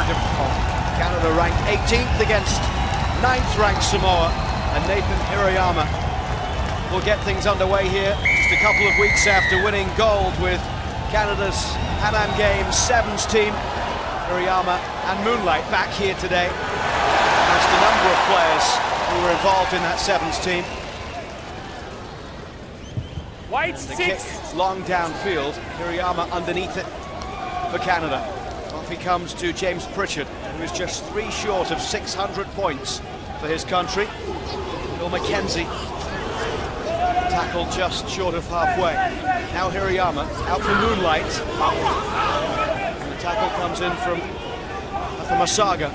difficult. Canada ranked 18th against 9th-ranked Samoa, and Nathan Hirayama will get things underway here just a couple of weeks after winning gold with Canada's Pan Am Games Sevens team. Hirayama and Moonlight back here today. Just a number of players who were involved in that Sevens team. White The 6. kick long downfield, Hirayama underneath it for Canada. Off he comes to James Pritchard, who is just 3 short of 600 points for his country. Phil McKenzie tackled just short of halfway. Now Hirayama out for Moonlight. And the tackle comes in from Masaga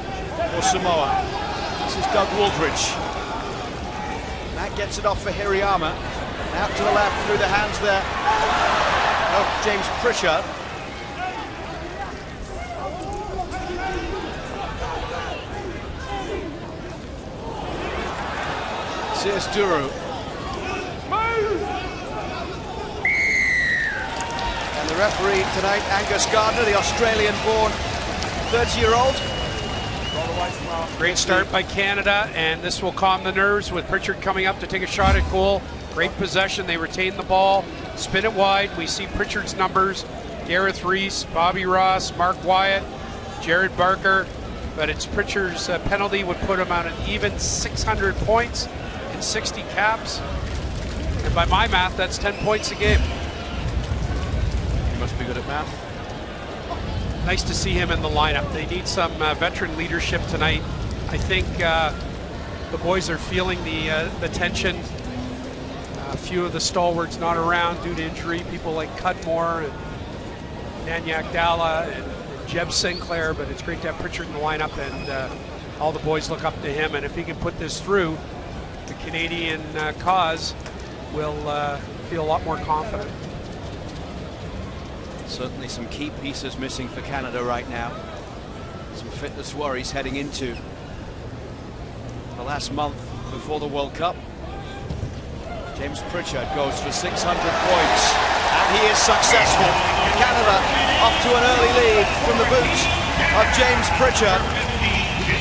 for Samoa. This is Doug Wooldridge. That gets it off for Hirayama. Out to the left through the hands there of James Pritchard. Here's Duru. And the referee tonight, Angus Gardner, the Australian-born 30-year-old. Great start by Canada, and this will calm the nerves with Pritchard coming up to take a shot at goal. Great possession, they retain the ball, spin it wide. We see Pritchard's numbers, Gareth Reese, Bobby Ross, Mark Wyatt, Jared Barker, but it's Pritchard's penalty would put him on an even 600 points and 60 caps. And by my math, that's 10 points a game. You must be good at math. Nice to see him in the lineup. They need some veteran leadership tonight. I think the boys are feeling the tension. A few of the stalwarts not around due to injury, people like Cudmore and Nanyak Dalla and Jeb Sinclair, but it's great to have Pritchard in the lineup, and all the boys look up to him, and if he can put this through, the Canadian cause will feel a lot more confident. Certainly some key pieces missing for Canada right now. Some fitness worries heading into the last month before the World Cup. James Pritchard goes for 600 points, and he is successful. Canada off to an early lead from the boots of James Pritchard.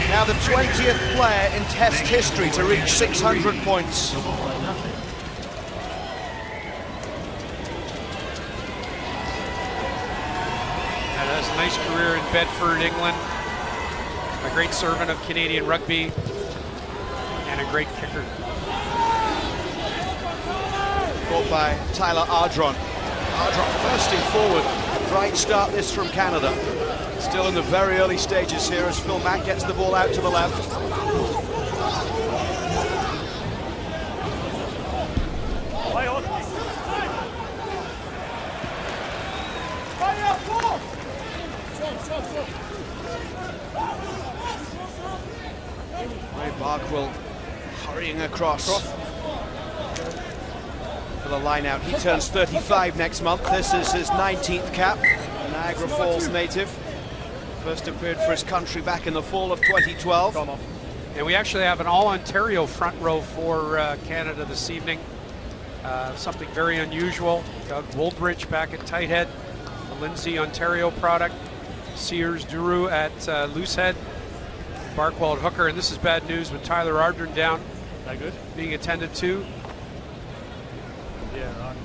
Now the 20th player in Test history to reach 600 points. And has a nice career in Bedford, England. A great servant of Canadian rugby, and a great kicker. Caught by Tyler Ardron. Ardron bursting forward. Bright start this from Canada. Still in the very early stages here as Phil Mack gets the ball out to the left. Ray Barkwell hurrying across. The line out. He turns 35 next month. This is his 19th cap. Niagara Falls native. First appeared for his country back in the fall of 2012. And we actually have an all-Ontario front row for Canada this evening. Something very unusual. Doug Wooldridge back at tight head. The Lindsay, Ontario product. Sears Duru at loosehead. Barkwell at hooker. And this is bad news with Tyler Ardron down. That good? Being attended to. Yeah, right.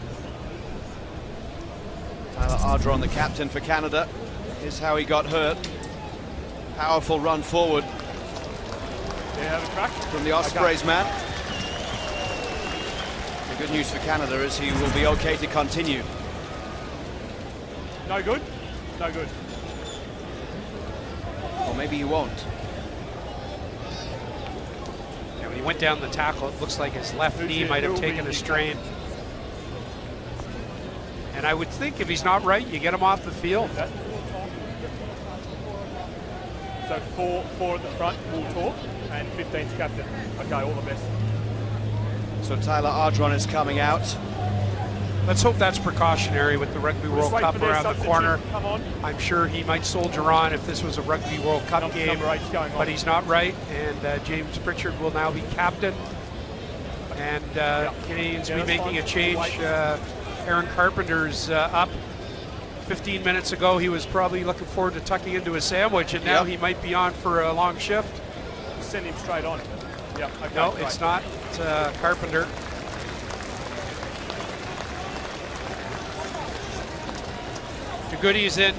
Tyler Ardron, the captain for Canada. Here's how he got hurt. Powerful run forward. Yeah, have a crack. From the Ospreys man. The good news for Canada is he will be okay to continue. No good? No good. Or maybe he won't. Yeah, when he went down the tackle, it looks like his left knee might have taken a strain. And I would think if he's not right, you get him off the field. So four at the front, will talk, and 15's captain. Okay, all the best. So Tyler Ardron is coming out. Let's hope that's precautionary with the Rugby World Cup around the corner. Come on. I'm sure he might soldier on if this was a Rugby World Cup game, but he's not right, and James Pritchard will now be captain. And Canadians will be making a change. Aaron Carpenter's up 15 minutes ago, he was probably looking forward to tucking into a sandwich, and now he might be on for a long shift. Send him straight on. Yeah. Okay, No, great. it's not Carpenter. De Goody's in.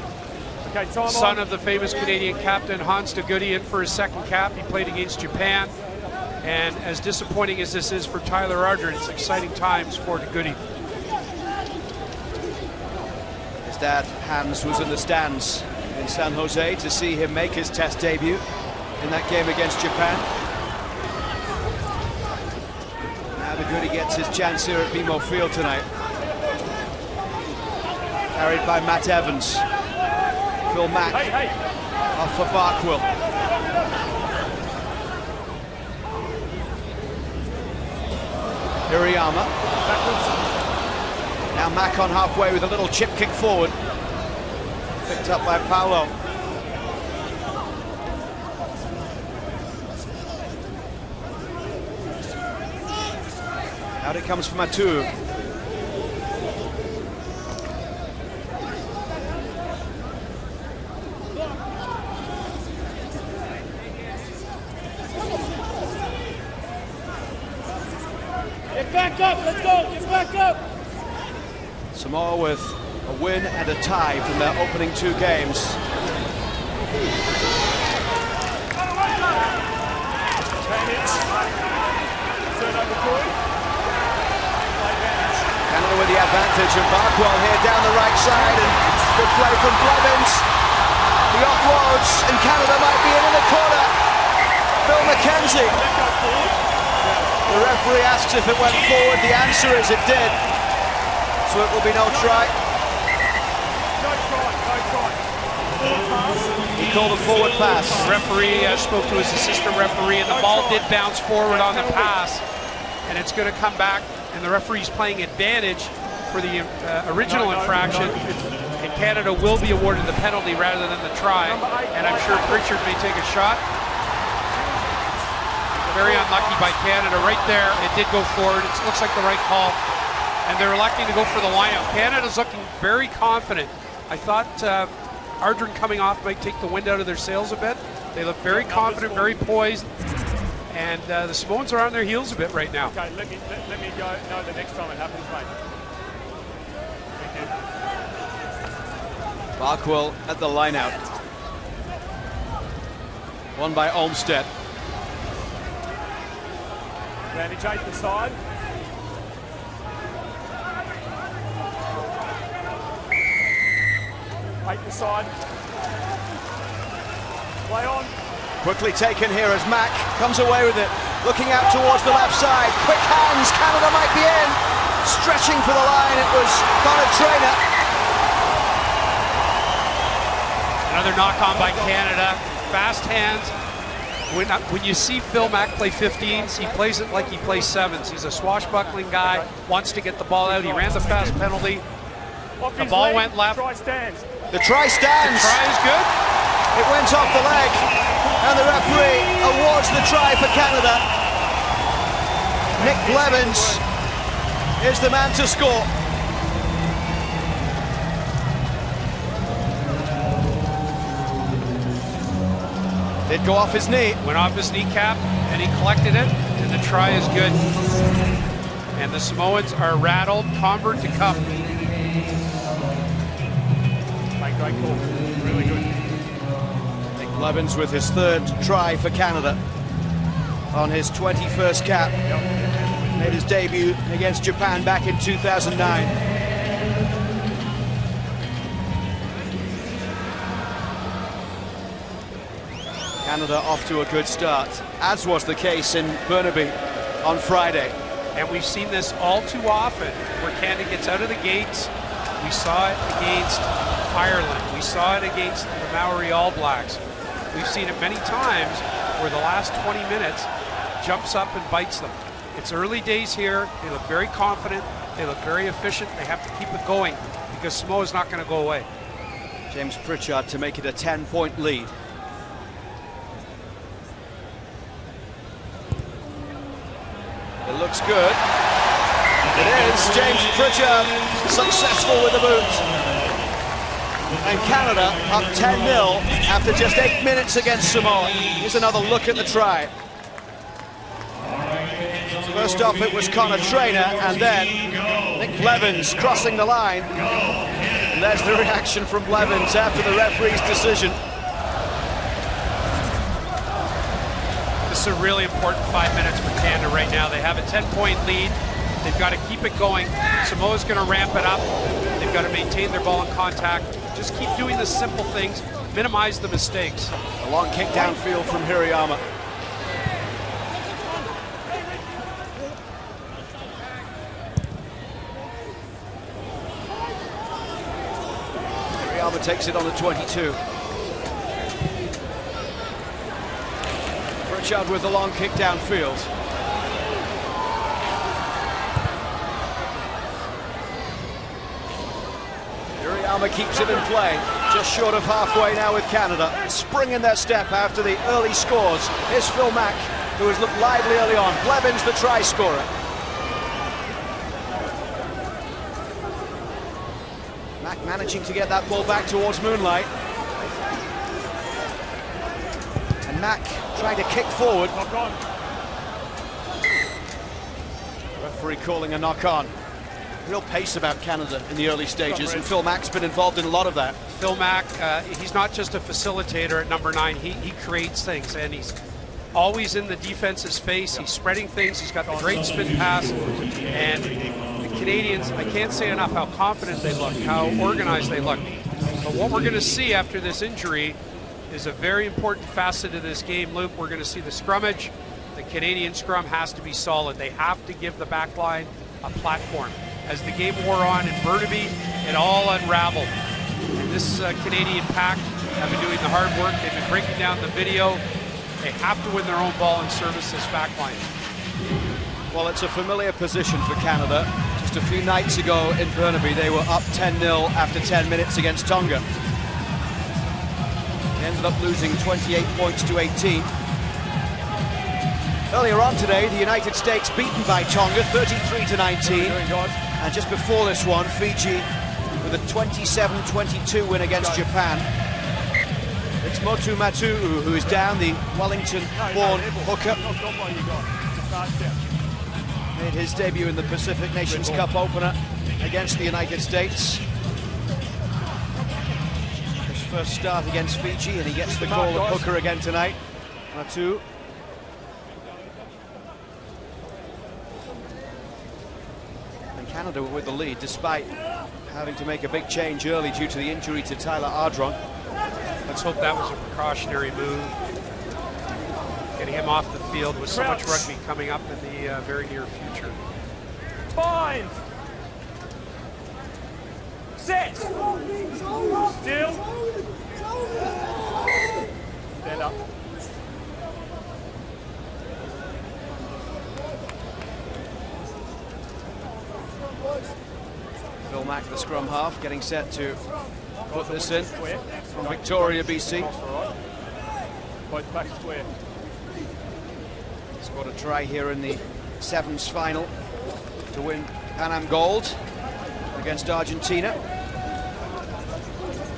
Okay, time Son on. of the famous Canadian captain Hans de Goody, in for his second cap. He played against Japan. And as disappointing as this is for Tyler Ardern, it's exciting times for de Goody. His dad, Hans, was in the stands in San Jose to see him make his Test debut in that game against Japan. Now de Goody gets his chance here at BMO Field tonight. Carried by Matt Evans. Phil Mack off for Barkwell. Hirayama. Now Mack on halfway with a little chip kick forward. Picked up by Paolo. Out it comes from Matu. Get back up, let's go, get back up. Samoa with a win and a tie from their opening two games. Canada with the advantage, and Barkwell here down the right side, and good play from Blevins. The offloads, and Canada might be in the corner. Bill McKenzie. The referee asks if it went forward. The answer is it did. So it will be no try. No try. Forward pass. He called a forward pass. The referee spoke to his assistant referee, and the ball did bounce forward on the pass, and it's going to come back, and the referee's playing advantage for the original infraction, and Canada will be awarded the penalty rather than the try, and I'm sure Pritchard may take a shot. Very unlucky by Canada right there. It did go forward. It looks like the right call, and they're electing to go for the lineout. Canada's looking very confident. I thought Ardern coming off might take the wind out of their sails a bit. They look very confident, very poised, and the Samoans are on their heels a bit right now. Okay, let me go. No, the next time it happens, mate. Thank you. Barkwell at the lineout. Won by Olmstead. Advantage 8 the side. Eight the side. Play on. Quickly taken here as Mack comes away with it. Looking out towards the left side. Quick hands. Canada might be in. Stretching for the line. It was Connor Traynor. Another knock on by Canada. Fast hands. When you see Phil Mack play 15s, he plays it like he plays 7s. He's a swashbuckling guy, wants to get the ball out. He ran the fast penalty. The ball went left. Try stands. The try stands. The try is good. It went off the leg. And the referee awards the try for Canada. Nick Blevins is the man to score. Did go off his knee. Went off his kneecap, and he collected it, and the try is good. And the Samoans are rattled, convert to cup. Great call. Really good. Nick Blevins with his third try for Canada on his 21st cap. Made his debut against Japan back in 2009. Canada off to a good start, as was the case in Burnaby on Friday. And we've seen this all too often, where Canada gets out of the gates. We saw it against Ireland. We saw it against the Maori All Blacks. We've seen it many times where the last 20 minutes jumps up and bites them. It's early days here. They look very confident. They look very efficient. They have to keep it going because Samoa's not going to go away. James Pritchard to make it a 10-point lead. It looks good. It is. James Pritchard successful with the boot. And Canada up 10-0 after just 8 minutes against Samoa. Here's another look at the try. First off, it was Connor Traynor, and then Nick Blevins crossing the line. And there's the reaction from Blevins after the referee's decision. This is a really important 5 minutes for Canada right now. They have a 10-point lead. They've got to keep it going. Samoa's going to ramp it up. They've got to maintain their ball in contact. Just keep doing the simple things. Minimize the mistakes. A long kick downfield from Hirayama. Hirayama takes it on the 22. Pritchard with the long kick downfield. Hirayama keeps it in play, just short of halfway now with Canada. Spring in their step after the early scores. Here's Phil Mack, who has looked lively early on. Blevins, the try scorer. Mack managing to get that ball back towards Moonlight. And Mack trying to kick forward. Knock on. Referee calling a knock on. Real pace about Canada in the early stages, and Phil Mack's been involved in a lot of that. Phil Mack, he's not just a facilitator at number 9. He creates things, and he's always in the defense's face. He's spreading things. He's got the great spin pass. And the Canadians, I can't say enough how confident they look, how organized they look. But what we're going to see after this injury is a very important facet of this game, Luke. We're going to see the scrummage. The Canadian scrum has to be solid. They have to give the back line a platform. As the game wore on in Burnaby, it all unraveled. And this Canadian pack have been doing the hard work. They've been breaking down the video. They have to win their own ball and service this back line. Well, it's a familiar position for Canada. Just a few nights ago in Burnaby, they were up 10-0 after 10 minutes against Tonga. They ended up losing 28 points to 18. Earlier on today, the United States beaten by Tonga 33-19. And just before this one, Fiji with a 27-22 win against Japan. It's Motu Matu'u who is down, the Wellington-born hooker. Made his debut in the Pacific Nations Cup opener against the United States. His first start against Fiji, and he gets the call of hooker again tonight. Matu'u. Canada with the lead, despite having to make a big change early due to the injury to Tyler Ardron. Let's hope that was a precautionary move. Getting him off the field with so much rugby coming up in the very near future. Bind. Set. Still. Stand up. Phil Mack, the scrum half, getting set to put this in from Victoria, BC. Both back square. Scored a try here in the Sevens final to win Pan Am gold against Argentina.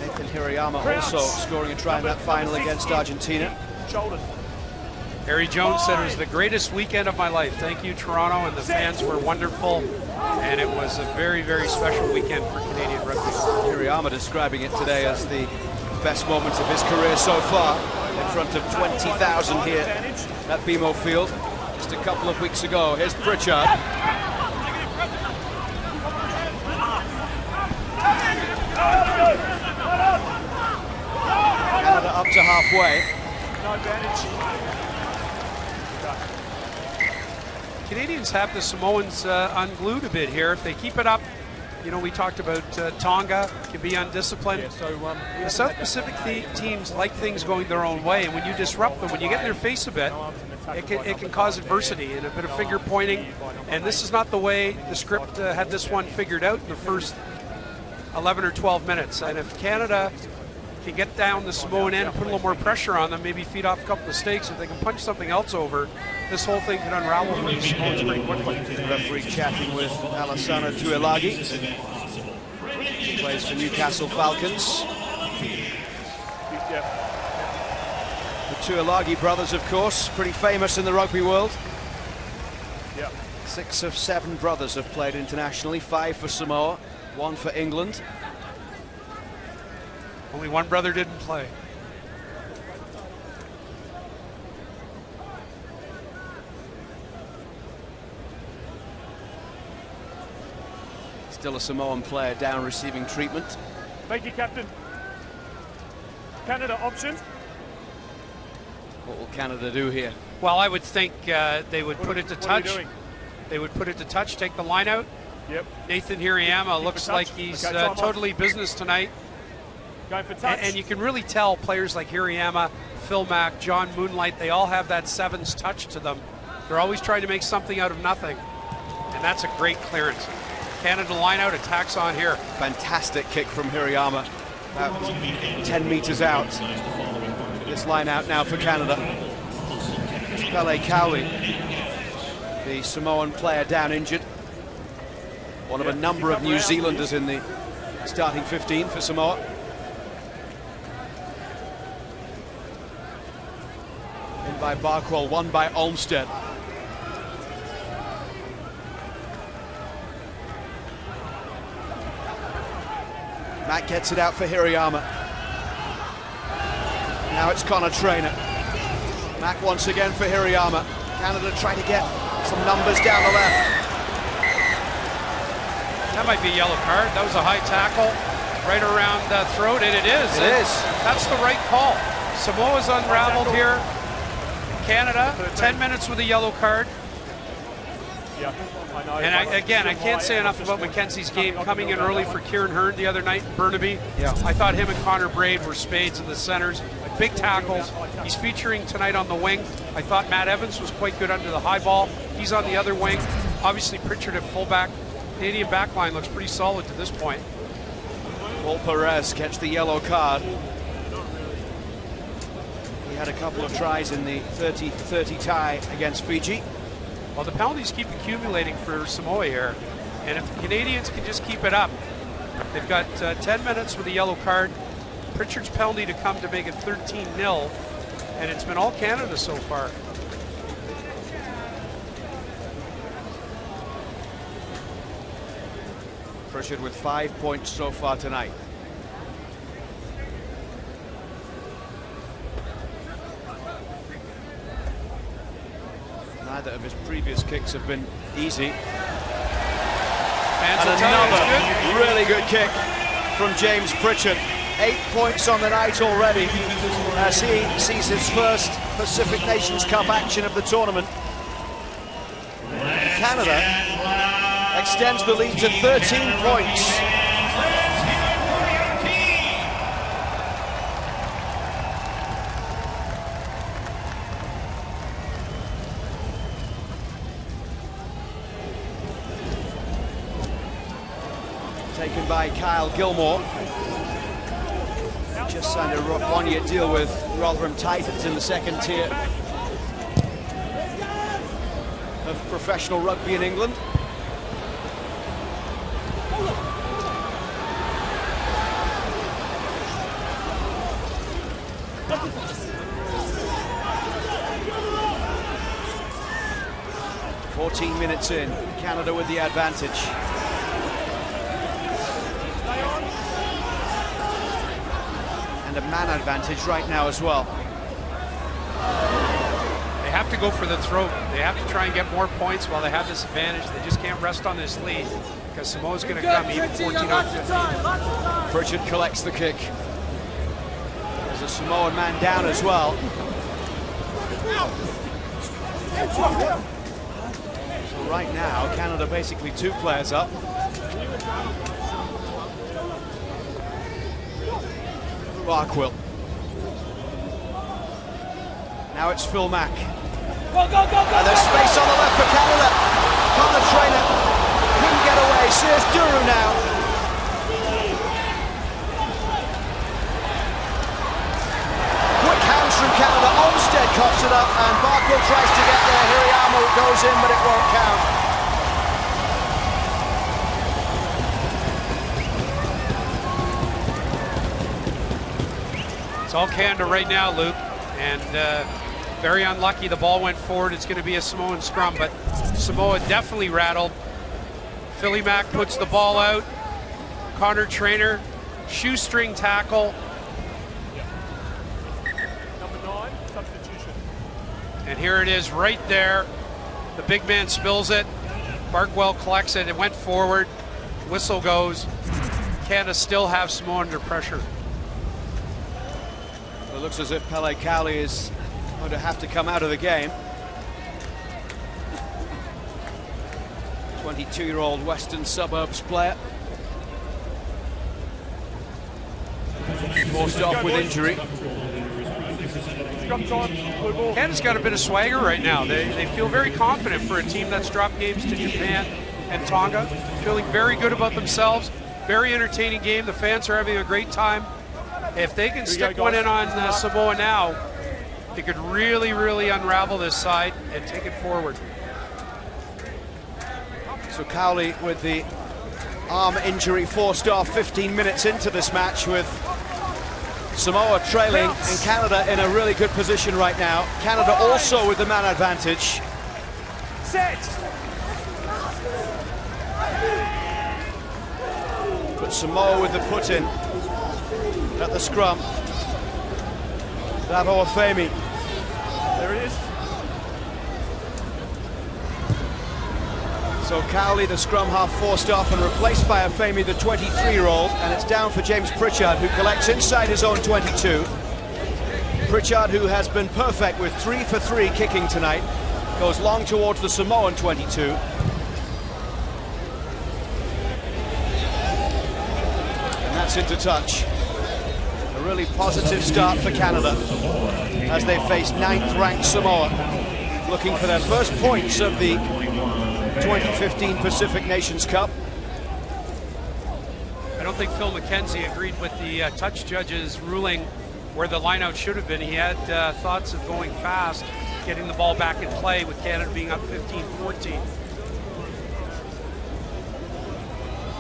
Nathan Hirayama also scoring a try in that final against Argentina. Shoulders. Harry Jones said it was the greatest weekend of my life. Thank you, Toronto, and the fans were wonderful. And it was a very, very special weekend for Canadian rugby. Hirayama describing it today as the best moment of his career so far, in front of 20,000 here at BMO Field just a couple of weeks ago. Here's Pritchard. Canada up to halfway. No advantage. Canadians have the Samoans unglued a bit here. If they keep it up, you know, we talked about Tonga can be undisciplined. Yeah, so, the South Pacific teams like things going their own way, and when you disrupt them, when you get in their face a bit, it can cause adversity and a bit of finger pointing. And this is not the way the script had this one figured out in the first 11 or 12 minutes. And if Canada can get down the Samoan end and put a little more pressure on them, maybe feed off a couple mistakes, if they can punch something else over, this whole thing can unravel for the Samoans pretty quickly. The referee chatting with Alassana Tuilagi. Plays for Newcastle Falcons. The Tuilagi brothers, of course, pretty famous in the rugby world. Yeah. 6 of 7 brothers have played internationally, 5 for Samoa, 1 for England. Only one brother didn't play. Still a Samoan player down receiving treatment. Thank you, Captain. Canada option. What will Canada do here? Well, I would think they would put it to What are you touch. doing? They would put it to touch, take the line out. Yep. Nathan Hirayama looks touch. like he's Okay, time off. totally business tonight. Going for touch. And you can really tell players like Hirayama, Phil Mack, John Moonlight, they all have that sevens touch to them. They're always trying to make something out of nothing. And that's a great clearance. Canada line out, attacks on here. Fantastic kick from Hirayama. About 10 meters out. This line out now for Canada. It's Pele Cowley, the Samoan player, down injured. One of a number of New Zealanders in the starting 15 for Samoa. In by Barkwell, one by Olmsted. Matt gets it out for Hirayama. Now it's Connor Traynor. Mack once again for Hirayama. Canada trying to get some numbers down the left. That might be a yellow card. That was a high tackle right around the throat, and it is. It is. That's the right call. Samoa's unraveled here. Canada, 10 minutes with a yellow card. Yeah, I know. And I can't say enough about Mackenzie's game coming in early for Kieran Hearn the other night in Burnaby. Yeah. I thought him and Connor Braid were spades in the centers. Big tackles. He's featuring tonight on the wing. I thought Matt Evans was quite good under the high ball. He's on the other wing. Obviously Pritchard at fullback. Canadian backline looks pretty solid to this point. Paul Perez gets the yellow card. He had a couple of tries in the 30-30 tie against Fiji. Well, the penalties keep accumulating for Samoa here. And if the Canadians can just keep it up, they've got 10 minutes with a yellow card. Pritchard's penalty to come to make it 13-0. And it's been all Canada so far. Pritchard with 5 points so far tonight. Neither of his previous kicks have been easy. And another really good kick from James Pritchard. 8 points on the night already as he sees his first Pacific Nations Cup action of the tournament. Canada extends the lead to 13 points. Taken by Kyle Gilmore. Just signed a one-year deal with Rotherham Titans in the second tier of professional rugby in England. "14 minutes in, Canada with the advantage." And a man advantage right now as well. They have to go for the throat. They have to try and get more points while they have this advantage. They just can't rest on this lead because Samoa's going to come even 14 on 15. Pritchard collects the kick. There's a Samoan man down as well. So right now, Canada basically 2 players up. Barkwell. Now it's Phil Mack. Go, go, go, go! And there's space on the left for Canada. Connor Traynor couldn't get away. Sears Duru now. Quick hands from Canada. Olmsted coughs it up, and Barkwell tries to get there. Hirayama goes in, but it won't count. It's all Canada right now, Luke. And very unlucky, the ball went forward. It's going to be a Samoan scrum, but Samoa definitely rattled. Philly Mack puts the ball out. Connor Traynor, shoestring tackle. Number 9, substitution. And here it is right there. The big man spills it. Barkwell collects it. It went forward. Whistle goes. Canada still have Samoa under pressure. It looks as if Pele Cowley is going to have to come out of the game. 22-year-old Western Suburbs player. Forced off with injury. Scrum time, blue ball. Canada's got a bit of swagger right now. They feel very confident for a team that's dropped games to Japan and Tonga. Feeling very good about themselves. Very entertaining game. The fans are having a great time. If they can stick one in on Samoa now, they could really, really unravel this side and take it forward. So Cowley with the arm injury forced off 15 minutes into this match, with Samoa trailing and Canada in a really good position right now. Canada also with the man advantage. Set! But Samoa with the put in at the scrum. Davo Afemi. There it is. So Cowley, the scrum half, forced off and replaced by Afemi, the 23-year-old, and it's down for James Pritchard, who collects inside his own 22. Pritchard, who has been perfect with 3 for 3 kicking tonight, goes long towards the Samoan 22. And that's into touch. A really positive start for Canada as they face 9th-ranked Samoa, looking for their first points of the 2015 Pacific Nations Cup. I don't think Phil McKenzie agreed with the touch judge's ruling where the lineout should have been. He had thoughts of going fast, getting the ball back in play with Canada being up 15-14.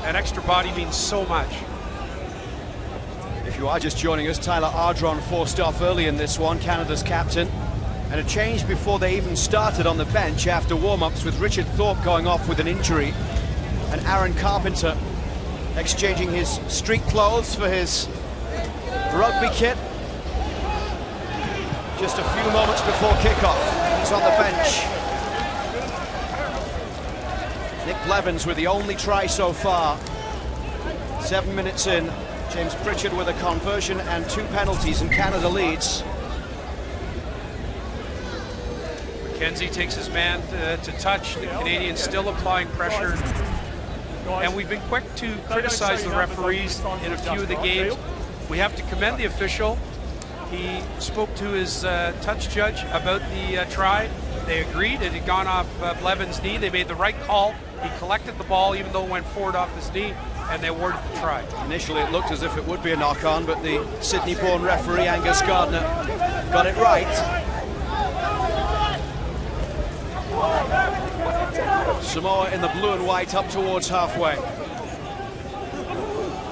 That extra body means so much. If you are just joining us, Tyler Ardron forced off early in this one, Canada's captain. And a change before they even started on the bench after warm-ups, with Richard Thorpe going off with an injury and Aaron Carpenter exchanging his street clothes for his rugby kit. Just a few moments before kickoff, he's on the bench. Nick Blevins with the only try so far. 7 minutes in, James Pritchard with a conversion and 2 penalties, and Canada leads. McKenzie takes his man to touch. The Canadians still applying pressure. And we've been quick to criticize the referees in a few of the games. We have to commend the official. He spoke to his touch judge about the try. They agreed. It had gone off Blevins' knee. They made the right call. He collected the ball even though it went forward off his knee, and they awarded the try. Initially it looked as if it would be a knock-on, but the Sydney-born referee Angus Gardner got it right. Samoa in the blue and white up towards halfway.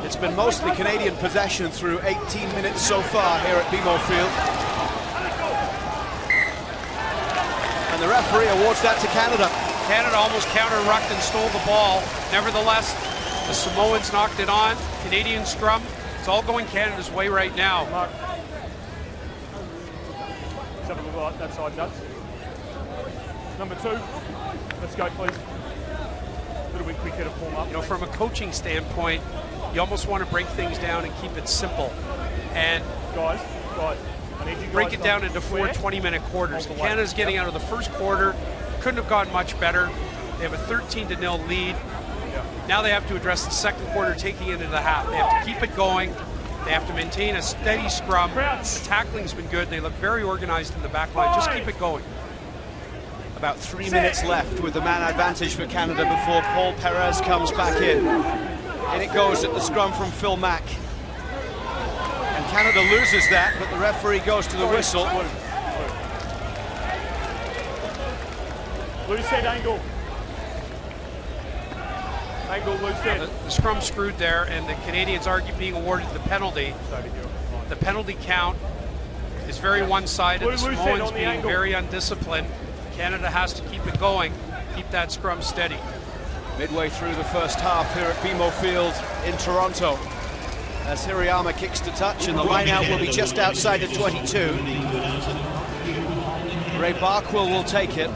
It's been mostly Canadian possession through 18 minutes so far here at BMO Field. And the referee awards that to Canada. Canada almost counter-rucked and stole the ball. Nevertheless, the Samoans knocked it on. Canadian scrum. It's all going Canada's way right now. Mark. Let's have a look at that side, nuts. Number 2. Let's go, please. A little bit quicker to form up. You know, from a coaching standpoint, you almost want to break things down and keep it simple. And guys, I need you guys break it down into 4 20-minute quarters. Canada's getting out of the first quarter. Couldn't have gone much better. They have a 13-0 lead. Now they have to address the second quarter, taking it into the half. They have to keep it going. They have to maintain a steady scrum. The tackling's been good. They look very organized in the back line. Just keep it going. About 3 minutes left with the man advantage for Canada before Paul Perez comes back in. And it goes at the scrum from Phil Mack. And Canada loses that, but the referee goes to the whistle. Loose head angle. Angle, loose head. The scrum screwed there, and the Canadians are being awarded the penalty. The penalty count is very one-sided. The Loose end Samoans on the being angle. very undisciplined. Canada has to keep it going, keep that scrum steady. Midway through the first half here at BMO Field in Toronto, as Hirayama kicks to touch, and the line-out will be just outside the 22. Ray Barkwell will take it.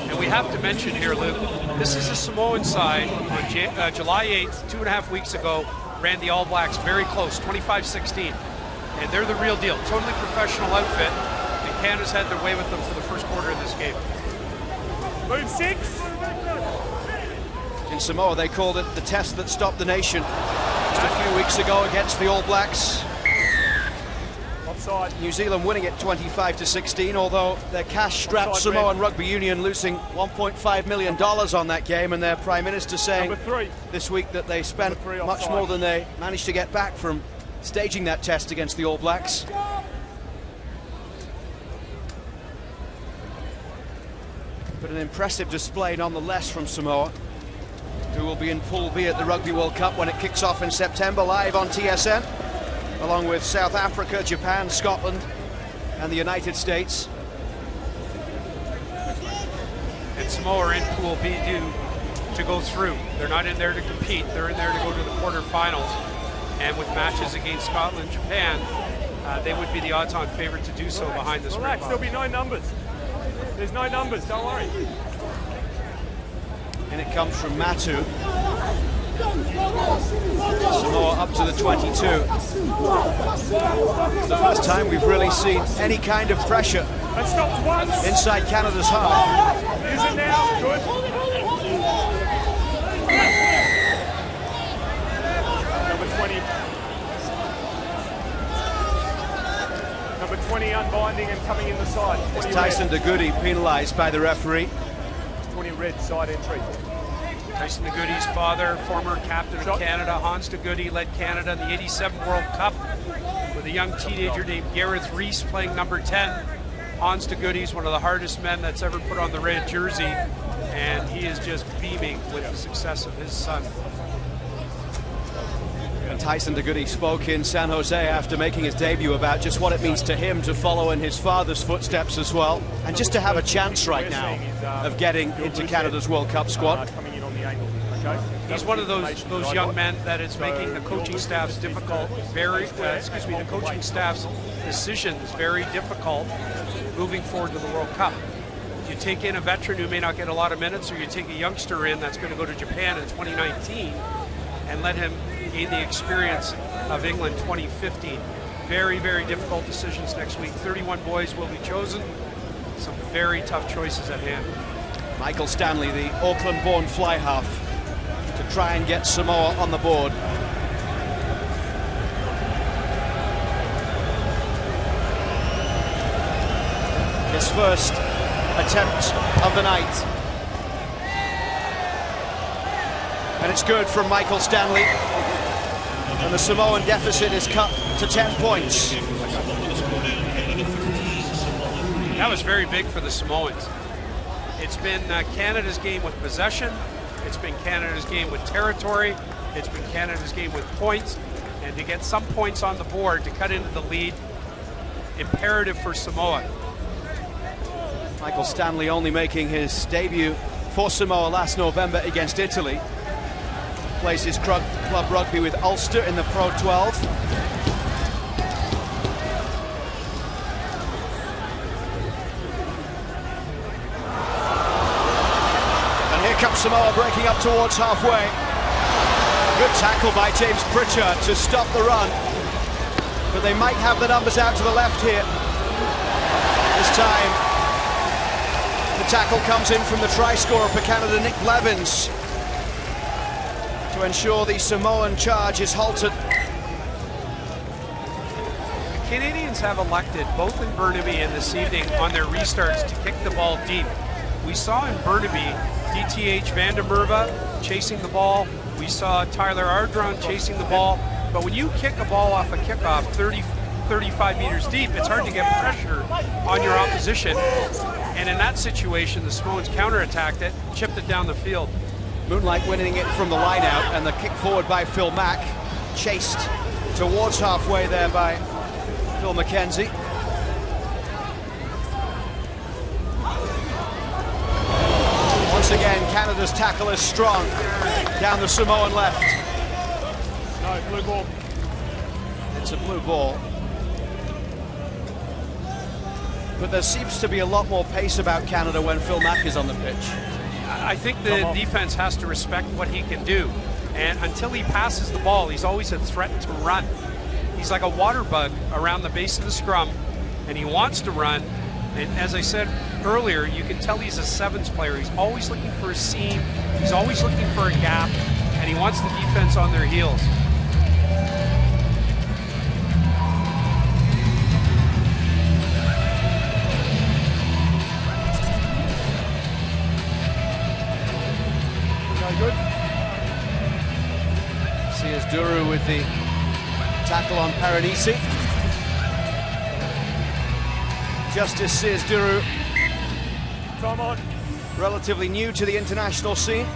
And we have to mention here, Luke, this is the Samoan side on July 8th, 2.5 weeks ago, ran the All Blacks very close, 25-16. And they're the real deal, totally professional outfit. And Canada's had their way with them for the first quarter of this game. Move 6. In Samoa, they called it the test that stopped the nation just a few weeks ago against the All Blacks. Offside. New Zealand winning it 25-16, although their cash-strapped Offside, Samoan Rugby Union losing $1.5 million on that game, and their Prime Minister saying Number 3. this week that they spent Number 3 much offside. more than they managed to get back from staging that test against the All Blacks. But an impressive display nonetheless from Samoa, who will be in Pool B at the Rugby World Cup when it kicks off in September, live on TSN, along with South Africa, Japan, Scotland and the United States. And Samoa are in Pool B to go through. They're not in there to compete, they're in there to go to the quarterfinals. And with matches against Scotland, Japan, they would be the odds-on favorite to do so behind the Relax, Springboks. there'll be no numbers. There's no numbers, don't worry. And it comes from Matu. Samoa up to the 22. It's the first time we've really seen any kind of pressure And stopped once. inside Canada's half. Use it now. Good. Number 20. Number 20 unbinding and coming in the side. It's 20 Tyson red. DeGoody penalised by the referee. 20 red side entry. Tyson DeGoody's father, former captain of Shot. Canada, Hans DeGoody, led Canada in the '87 World Cup with a young teenager named Gareth Rees playing number 10. Hans DeGoody's one of the hardest men that's ever put on the red jersey, and he is just beaming with the success of his son. And Tyson DeGoody spoke in San Jose after making his debut about just what it means to him to follow in his father's footsteps as well, and just to have a chance right now of getting into Canada's World Cup squad. Coming in on the angle. Okay. He's one of those young men that is making the coaching staff's difficult, the coaching staff's decisions very difficult moving forward to the World Cup. You take in a veteran who may not get a lot of minutes, or you take a youngster in that's going to go to Japan in 2019 and let him gain the experience of England 2015. Very, very difficult decisions next week. 31 boys will be chosen. Some very tough choices at hand. Michael Stanley, the Auckland-born fly half, to try and get Samoa on the board. His first attempt of the night. And it's good from Michael Stanley. And the Samoan deficit is cut to 10 points. That was very big for the Samoans. It's been Canada's game with possession. It's been Canada's game with territory. It's been Canada's game with points. And to get some points on the board to cut into the lead, imperative for Samoa. Michael Stanley only making his debut for Samoa last November against Italy. Plays his club rugby with Ulster in the Pro 12. And here comes Samoa breaking up towards halfway. Good tackle by James Pritchard to stop the run. But they might have the numbers out to the left here. This time, the tackle comes in from the try scorer for Canada, Nick Blevins, to ensure the Samoan charge is halted. The Canadians have elected, both in Burnaby and this evening, on their restarts to kick the ball deep. We saw in Burnaby DTH Van der Merwe chasing the ball. We saw Tyler Ardron chasing the ball. But when you kick a ball off a kickoff 30, 35 meters deep, it's hard to get pressure on your opposition. And in that situation, the Samoans counterattacked it, chipped it down the field. Moonlight winning it from the line out, and the kick forward by Phil Mack, chased towards halfway there by Phil McKenzie. Once again, Canada's tackle is strong down the Samoan left. No, blue ball. It's a blue ball. But there seems to be a lot more pace about Canada when Phil Mack is on the pitch. I think the defense has to respect what he can do. And until he passes the ball, he's always a threat to run. He's like a water bug around the base of the scrum, and he wants to run. And as I said earlier, you can tell he's a sevens player. He's always looking for a seam. He's always looking for a gap, and he wants the defense on their heels. Good. Duru with the tackle on Paranisi. Justice Duru, Time on. relatively new to the international scene.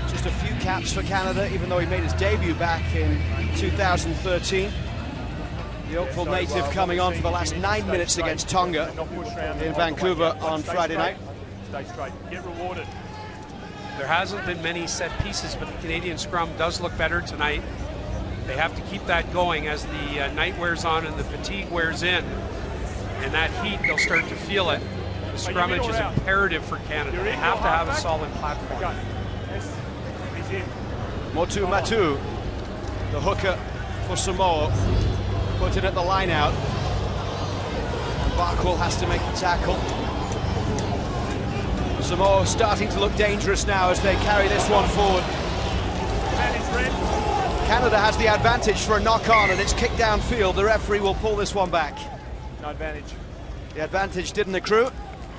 Just a few caps for Canada, even though he made his debut back in 2013. The Oakville native coming on for the last 9 minutes against Tonga in Vancouver on Friday night. Stay straight. Get rewarded. There hasn't been many set pieces, but the Canadian scrum does look better tonight. They have to keep that going as the night wears on and the fatigue wears in. And that heat, they'll start to feel it. The scrummage is imperative for Canada. They have to have a solid platform. Yes, he's in. Motu Matu, the hooker for Samoa, put in at the line out. Barkwell has to make the tackle. Samoa starting to look dangerous now as they carry this one forward. And he's red. Canada has the advantage for a knock-on, and it's kicked downfield. The referee will pull this one back. No advantage. The advantage didn't accrue,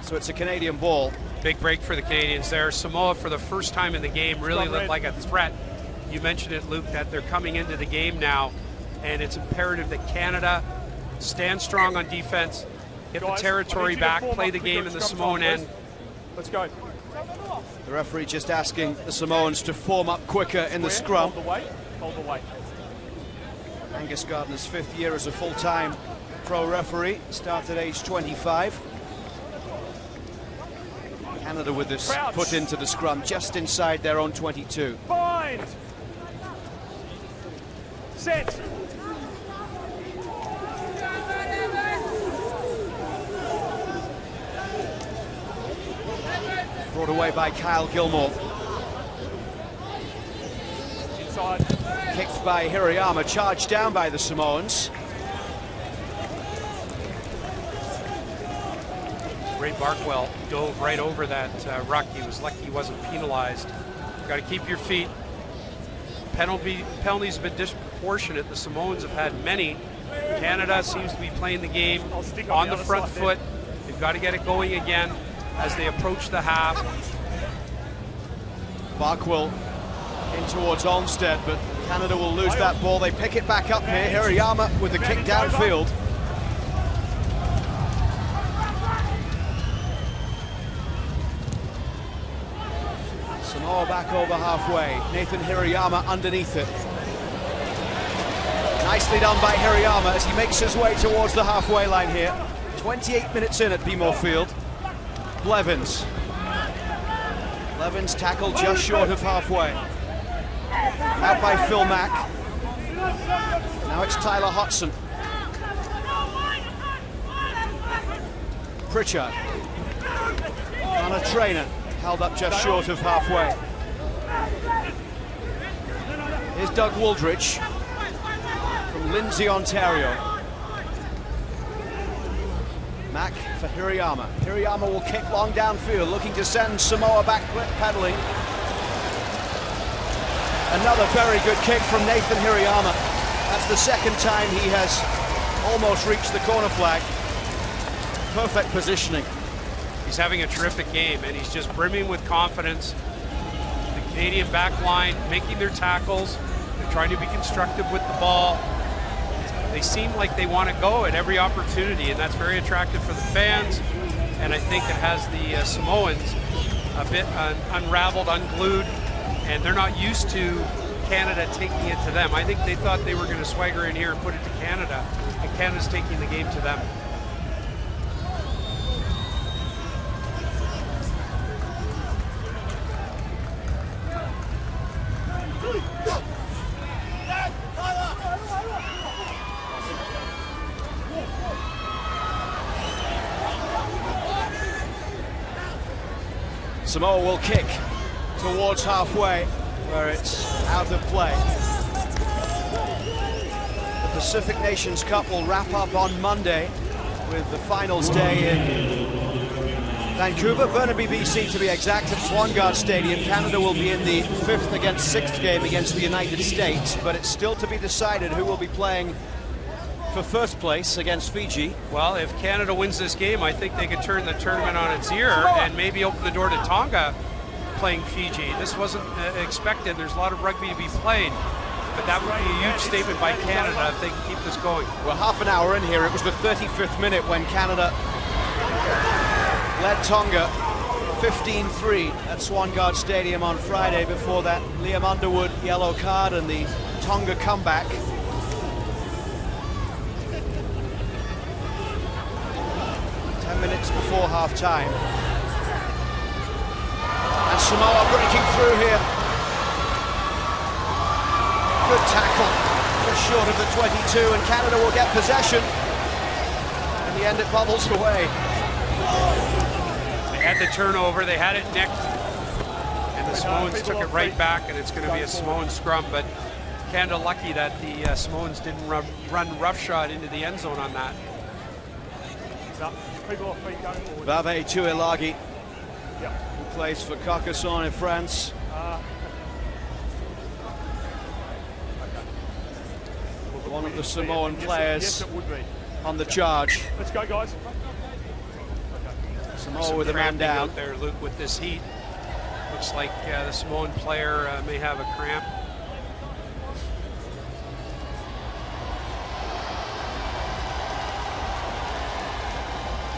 so it's a Canadian ball. Big break for the Canadians there. Samoa, for the first time in the game, really looked like a threat. You mentioned it, Luke, that they're coming into the game now, and it's imperative that Canada stand strong on defense, get the territory back, play the game in the Samoan end. Let's go. The referee just asking the Samoans to form up quicker in the scrum. Hold the weight. Hold the weight. Angus Gardner's 5th year as a full-time pro referee, started age 25. Canada with this put into the scrum just inside their own 22. Bind. Set. Brought away by Kyle Gilmore. Inside. Kicked by Hirayama, charged down by the Samoans. Ray Barkwell dove right over that ruck. He was lucky he wasn't penalized. Got to keep your feet. Penalties have been disproportionate. The Samoans have had many. Canada seems to be playing the game on the front foot. They've got to get it going again as they approach the half. Barkwell in towards Olmsted, but Canada will lose that ball. They pick it back up here. Hirayama with the kick downfield. Samoa back over halfway. Nathan Hirayama underneath it. Nicely done by Hirayama as he makes his way towards the halfway line here. 28 minutes in at BMO Field. Blevins. Blevins tackled just short of halfway. Out by Phil Mack. Now it's Tyler Hodson. Pritchard. On a trainer. Held up just short of halfway. Here's Doug Wooldridge from Lindsay, Ontario. Mack for Hirayama. Hirayama will kick long downfield, looking to send Samoa back pedaling. Another very good kick from Nathan Hirayama. That's the second time he has almost reached the corner flag. Perfect positioning. He's having a terrific game, and he's just brimming with confidence. The Canadian back line making their tackles. They're trying to be constructive with the ball. They seem like they want to go at every opportunity, and that's very attractive for the fans. And I think it has the Samoans a bit unraveled, unglued, and they're not used to Canada taking it to them. I think they thought they were going to swagger in here and put it to Canada, and Canada's taking the game to them. Samoa will kick towards halfway, where it's out of play. The Pacific Nations Cup will wrap up on Monday with the finals day in Vancouver, Burnaby, BC to be exact, at Swangard Stadium. Canada will be in the 5th against 6th game against the United States, but it's still to be decided who will be playing for first place against Fiji. Well, if Canada wins this game, I think they could turn the tournament on its ear and maybe open the door to Tonga playing Fiji. This wasn't expected. There's a lot of rugby to be played, but that would be a huge statement by Canada if they can keep this going. We're half an hour in here. It was the 35th minute when Canada led Tonga 15-3 at Swangard Stadium on Friday before that Liam Underwood yellow card and the Tonga comeback. 10 minutes before half-time. And Samoa breaking through here. Good tackle, just short of the 22, and Canada will get possession. In the end, it bubbles away. They had the turnover, they had it nicked, and the Samoans took it right back, and it's going to be a Samoan scrum, but Canada lucky that the Samoans didn't run roughshod into the end zone on that. Bave Tuilagi, who plays for Carcassonne in France. One of the Samoan players on the charge. Let's go, guys. Samoa with a man down. Out there, Luke, with this heat. Looks like the Samoan player may have a cramp.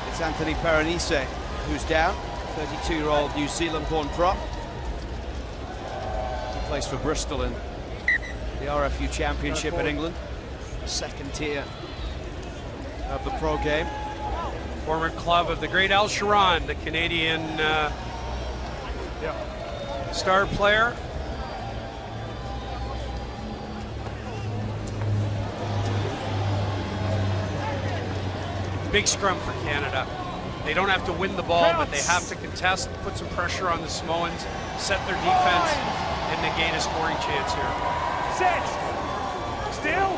It's Anthony Perenise who's down, 32-year-old New Zealand-born prop. He plays for Bristol in the RFU Championship in England, second tier of the pro game. Former club of the great Al Sharon, the Canadian star player. Big scrum for Canada. They don't have to win the ball, but they have to contest, put some pressure on the Samoans, set their defense, and negate a scoring chance here. Set! Still!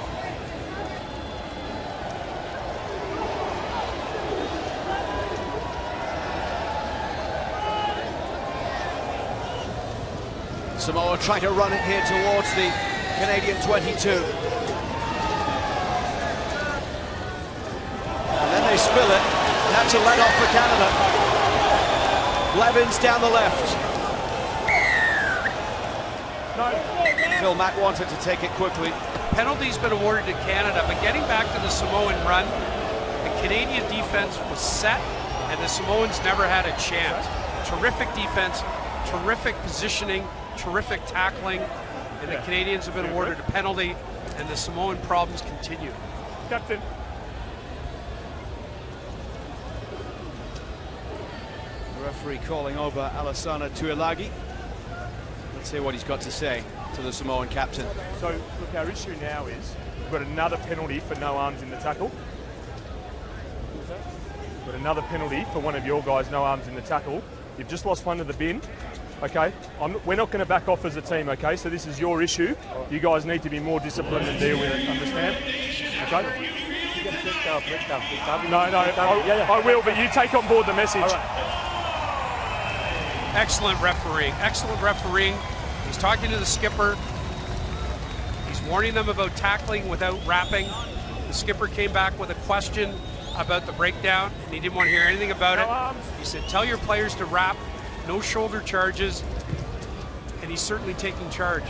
Samoa trying to run it here towards the Canadian 22. And then they spill it. That's a let-off for Canada. Blevins down the left. Phil Mack wanted to take it quickly. Penalty's been awarded to Canada, but getting back to the Samoan run, the Canadian defense was set, and the Samoans never had a chance. Terrific defense, terrific positioning, terrific tackling, and the Canadians have been awarded a penalty, and the Samoan problems continue. Captain. The referee calling over Alassana Tuilagi. Let's hear what he's got to say to the Samoan captain. So, look, our issue now is we've got another penalty for no arms in the tackle. We've got another penalty for one of your guys, no arms in the tackle. You've just lost one to the bin. Okay, we're not going to back off as a team, okay? So this is your issue. You guys need to be more disciplined and deal with it, understand? Okay? No, I will, but you take on board the message. Excellent refereeing, excellent refereeing. He's talking to the skipper. He's warning them about tackling without wrapping. The skipper came back with a question about the breakdown, and he didn't want to hear anything about it. He said, tell your players to wrap. No shoulder charges, and he's certainly taking charge.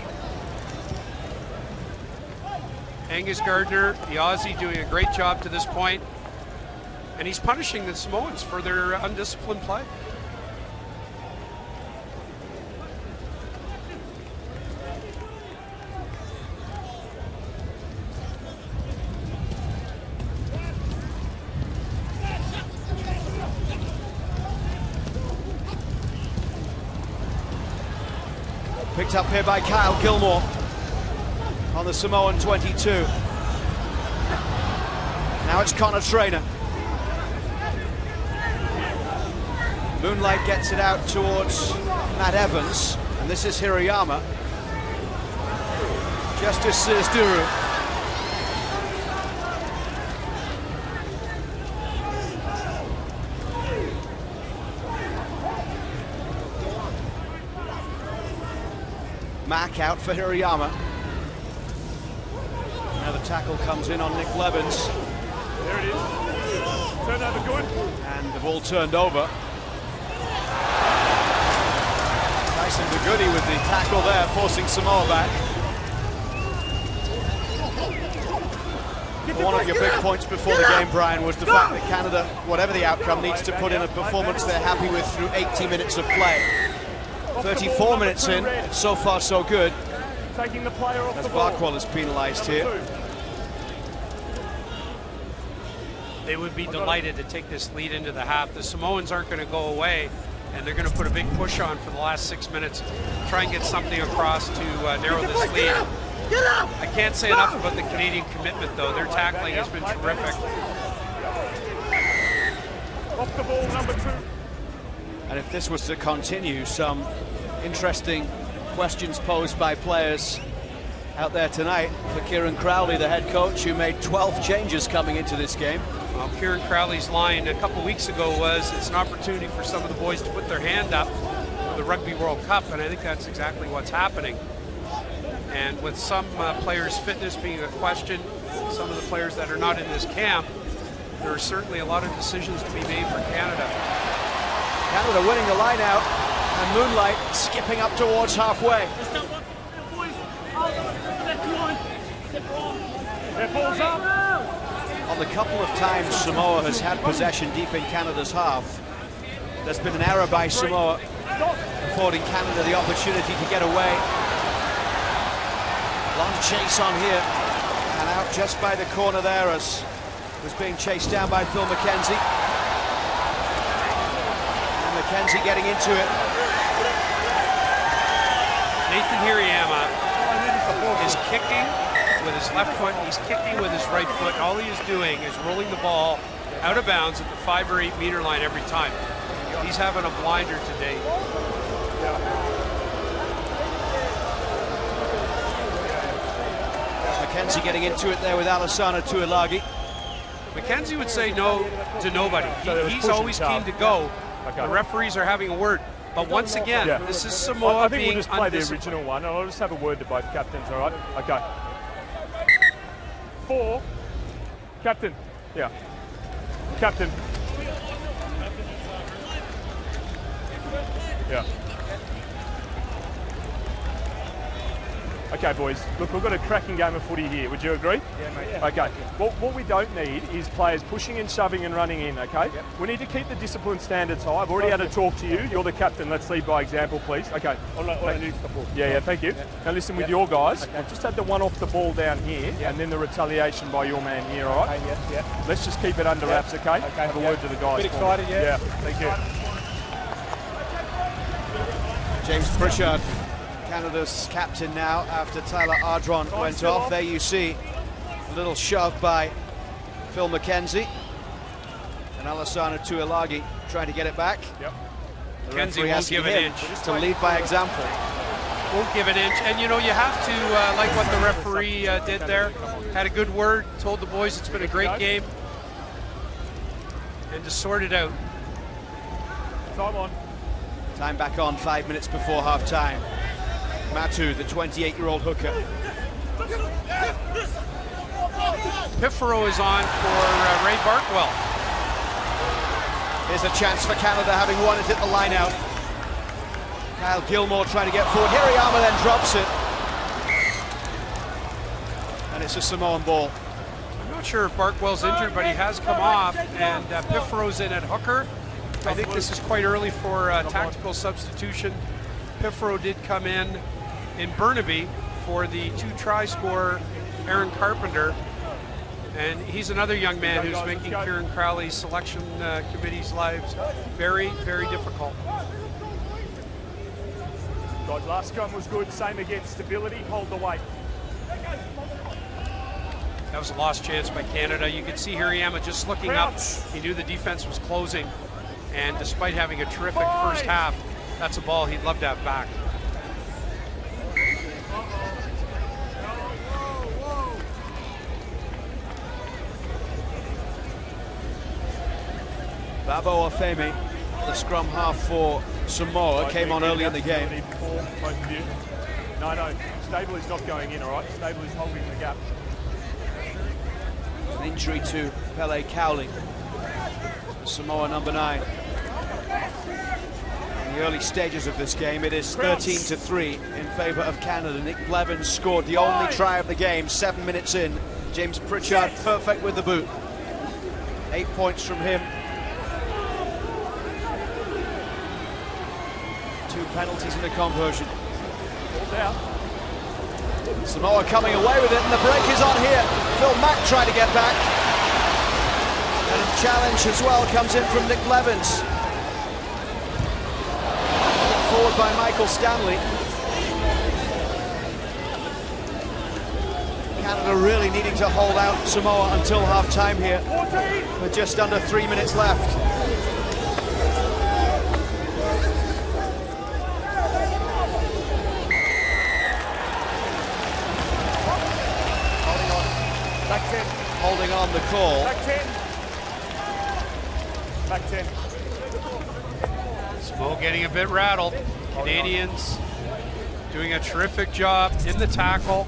Angus Gardner, the Aussie, doing a great job to this point, and he's punishing the Samoans for their undisciplined play. Picked up here by Kyle Gilmore on the Samoan 22. Now it's Connor Traynor. Moonlight gets it out towards Matt Evans, and this is Hirayama. Justice Duru. Mack out for Hirayama. Now the tackle comes in on Nick Levins. There it is. Turnover good. And the ball turned over. Tyson Bugudi with the tackle there, forcing Samoa back. One of your big points before the game, Brian, was the fact that Canada, whatever the outcome, needs to put in a performance they're happy with through 80 minutes of play. 34 minutes in, so far so good. Taking the player off As the ball. Barkwell is penalised here. They would be delighted to take this lead into the half. The Samoans aren't going to go away, and they're going to put a big push on for the last 6 minutes, try and get something across to narrow this lead. I can't say enough about the Canadian commitment, though. Their tackling has been terrific. Off the ball, number 2. And if this was to continue, some interesting questions posed by players out there tonight for Kieran Crowley, the head coach, who made 12 changes coming into this game. Well, Kieran Crowley's line a couple weeks ago was, it's an opportunity for some of the boys to put their hand up for the Rugby World Cup, and I think that's exactly what's happening. And with some players' fitness being a question, some of the players that are not in this camp, there are certainly a lot of decisions to be made for Canada. Canada winning the line out, and Moonlight skipping up towards halfway. Their ball's up. On the couple of times Samoa has had possession deep in Canada's half, there's been an error by Samoa, affording Canada the opportunity to get away. Long chase on here, and out just by the corner there as was being chased down by Phil McKenzie. And McKenzie getting into it. Nathan Hirayama is kicking with his left foot, he's kicking with his right foot. All he is doing is rolling the ball out of bounds at the 5 or 8 meter line every time. He's having a blinder today. McKenzie getting into it there with Alassana Tuilagi. McKenzie would say no to nobody. He's always keen to go. Okay. The referees are having a word. But once again, this is I Samoa think being we'll just play the undisciplined. original one, and I'll just have a word to both captains, all right? Okay. 4. Captain. Yeah. Captain. Yeah. Okay, boys. Look, we've got a cracking game of footy here. Would you agree? Yeah, mate. Yeah. Okay. What we don't need is players pushing and shoving and running in, okay? Yep. We need to keep the discipline standards high. I've already had a talk to you. You're the captain. Let's lead by example, please. Okay. All I need is the ball. Yeah, thank you. Yeah. Now listen, with your guys, Okay. I've just had the one off the ball down here, and then the retaliation by your man here, all right? Okay, yeah. Let's just keep it under wraps, okay? Okay, Have a yeah. word to the guys. Bit for me. excited, yeah. Yeah, thank you. James Pritchard, Canada's captain now after Tyler Ardron went off. There you see a little shove by Phil McKenzie. And Alassana Tuilagi trying to get it back. Yep. The McKenzie referee won't asking give an him inch. to lead by example. Won't give an inch. And you know, you have to, like what the referee did there, had a good word, told the boys it's been a great game, and to sort it out. Time on. Time back on 5 minutes before half time. Matu, the 28-year-old hooker. Piffero is on for Ray Barkwell. Here's a chance for Canada, having won it at the line out. Kyle Gilmore trying to get forward. Hirayama then drops it. And it's a Samoan ball. I'm not sure if Barkwell's injured, but he has come off, and Piffero's in at hooker. I think this is quite early for tactical substitution. Piffero did come in Burnaby for the 2-try scorer, Aaron Carpenter. And he's another young man who's making Kieran Crowley's selection committee's lives very, very difficult. Guys, last scrum was good. Same again. Stability. Hold the weight. That was a lost chance by Canada. You could see Hirayama just looking up. He knew the defense was closing. And despite having a terrific first half, that's a ball he'd love to have back. Babo Afemi, the scrum half for Samoa, came on early in the game. No, Stable is not going in, all right? Stable is holding the gap. An injury to Pele Cowley, Samoa number 9. In the early stages of this game, it is 13-3 in favour of Canada. Nick Blevins scored the only try of the game, 7 minutes in. James Pritchard perfect with the boot. 8 points from him. 2 penalties and a conversion. Out. Samoa coming away with it, and the break is on here. Phil Mack trying to get back. And a challenge as well comes in from Nick Blevins. Forward by Michael Stanley. Canada really needing to hold out Samoa until half-time here, with just under 3 minutes left. Holding on the call. Back 10. Back 10. Samoa getting a bit rattled. Canadians doing a terrific job in the tackle.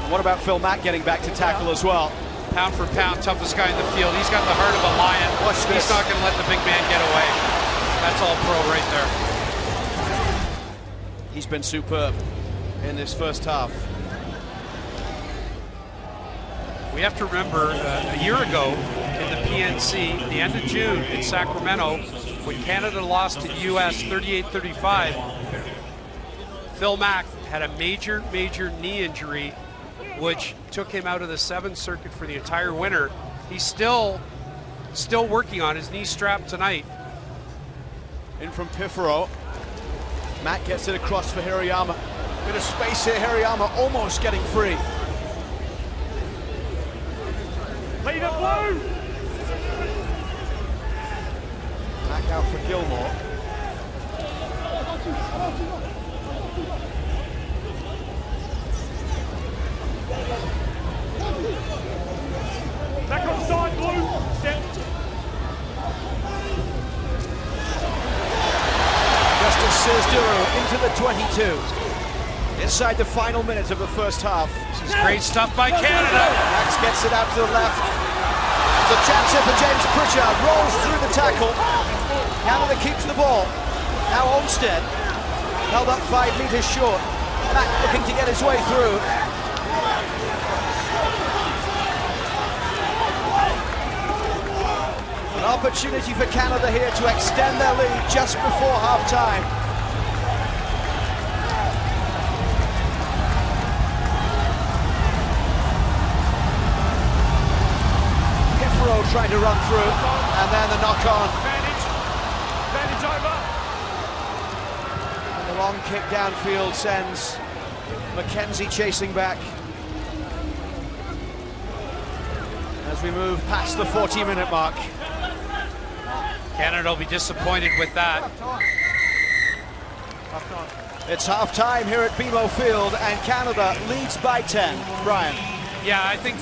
What about Phil Mack getting back to tackle as well? Pound for pound, toughest guy in the field. He's got the heart of a lion. Watch this. He's not going to let the big man get away. That's all pro right there. He's been superb in this first half. We have to remember a year ago in the PNC, the end of June in Sacramento, when Canada lost to the US 38-35, Phil Mack had a major knee injury, which took him out of the 7th circuit for the entire winter. He's still working on his knee strap tonight. In from Pifero. Mack gets it across for Hirayama. Bit of space here, Hirayama almost getting free. Lead it blue! Back out for Gilmore. Back on side, blue! Step. Justice Sizduru into the 22. Inside the final minutes of the first half. This is great stuff by Canada. Max gets it out to the left. There's a chance here for James Pritchard. Rolls through the tackle. Canada keeps the ball. Now Olmsted held up 5 meters short. Mack looking to get his way through. An opportunity for Canada here to extend their lead just before half-time. Trying to run through, and then the knock-on. Advantage over. And the long kick downfield sends McKenzie chasing back. As we move past the 40-minute mark. Canada will be disappointed with that. It's half-time here at BMO Field, and Canada leads by 10. Brian. Yeah, I think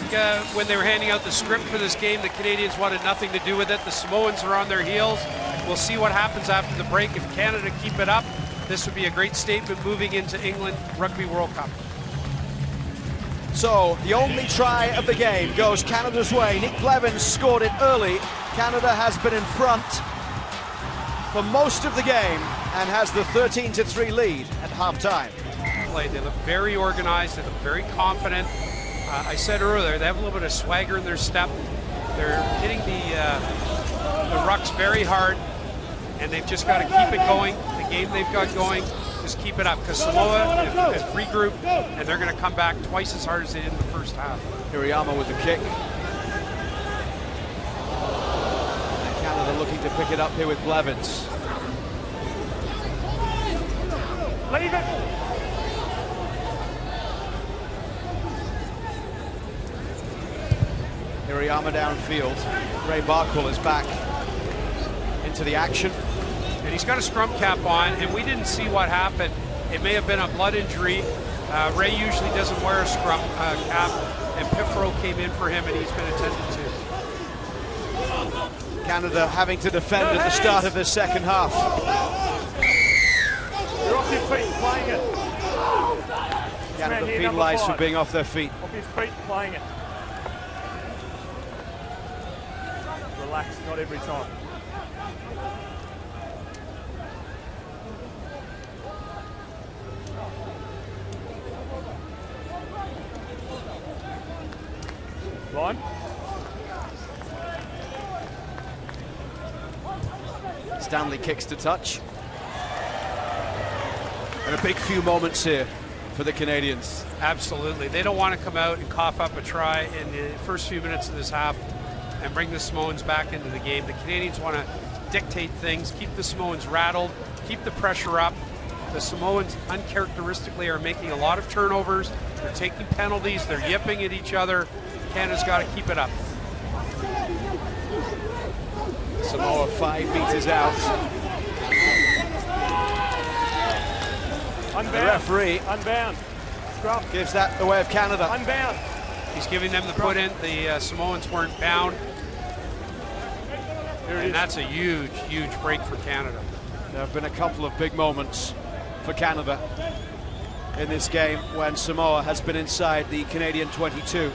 when they were handing out the script for this game, the Canadians wanted nothing to do with it. The Samoans are on their heels. We'll see what happens after the break. If Canada keep it up, this would be a great statement moving into England Rugby World Cup. So, the only try of the game goes Canada's way. Nick Blevins scored it early. Canada has been in front for most of the game and has the 13-3 lead at halftime. They look very organized. They look very confident. I said earlier, they have a little bit of swagger in their step. They're hitting the rucks very hard, and they've just got to keep it going. The game they've got going, just keep it up, because Samoa has regrouped, and they're going to come back twice as hard as they did in the first half. Hirayama with the kick. And Canada looking to pick it up here with Blevins. Leave it. Hirayama downfield. Ray Barkwell is back into the action. And he's got a scrum cap on, and we didn't see what happened. It may have been a blood injury. Ray usually doesn't wear a scrum cap, and Piffero came in for him, and he's been attended to. Canada having to defend at the start of the second half. You're off your feet playing it. Canada penalised for being off their feet. Off his feet playing it. Relax, not every time. Line. Stanley kicks to touch. And a big few moments here for the Canadians. Absolutely. They don't want to come out and cough up a try in the first few minutes of this half and bring the Samoans back into the game. The Canadians want to dictate things, keep the Samoans rattled, keep the pressure up. The Samoans uncharacteristically are making a lot of turnovers. They're taking penalties. They're yipping at each other. Canada's got to keep it up. Samoa 5 meters out. Unbound. The referee unbound. Scrum. Gives that the way of Canada. Unbound. He's giving them the put in. The Samoans weren't bound. And that's a huge, huge break for Canada. There have been a couple of big moments for Canada in this game when Samoa has been inside the Canadian 22.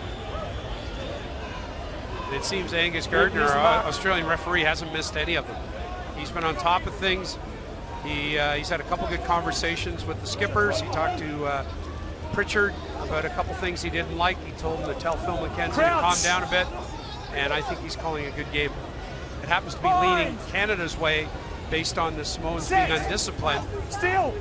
It seems Angus Gardner, our Australian referee, hasn't missed any of them. He's been on top of things. He's had a couple good conversations with the skippers. He talked to Pritchard about a couple things he didn't like. He told him to tell Phil McKenzie to calm down a bit, and I think he's calling a good game. It happens to be leaning Canada's way based on the Samoans being undisciplined. Still.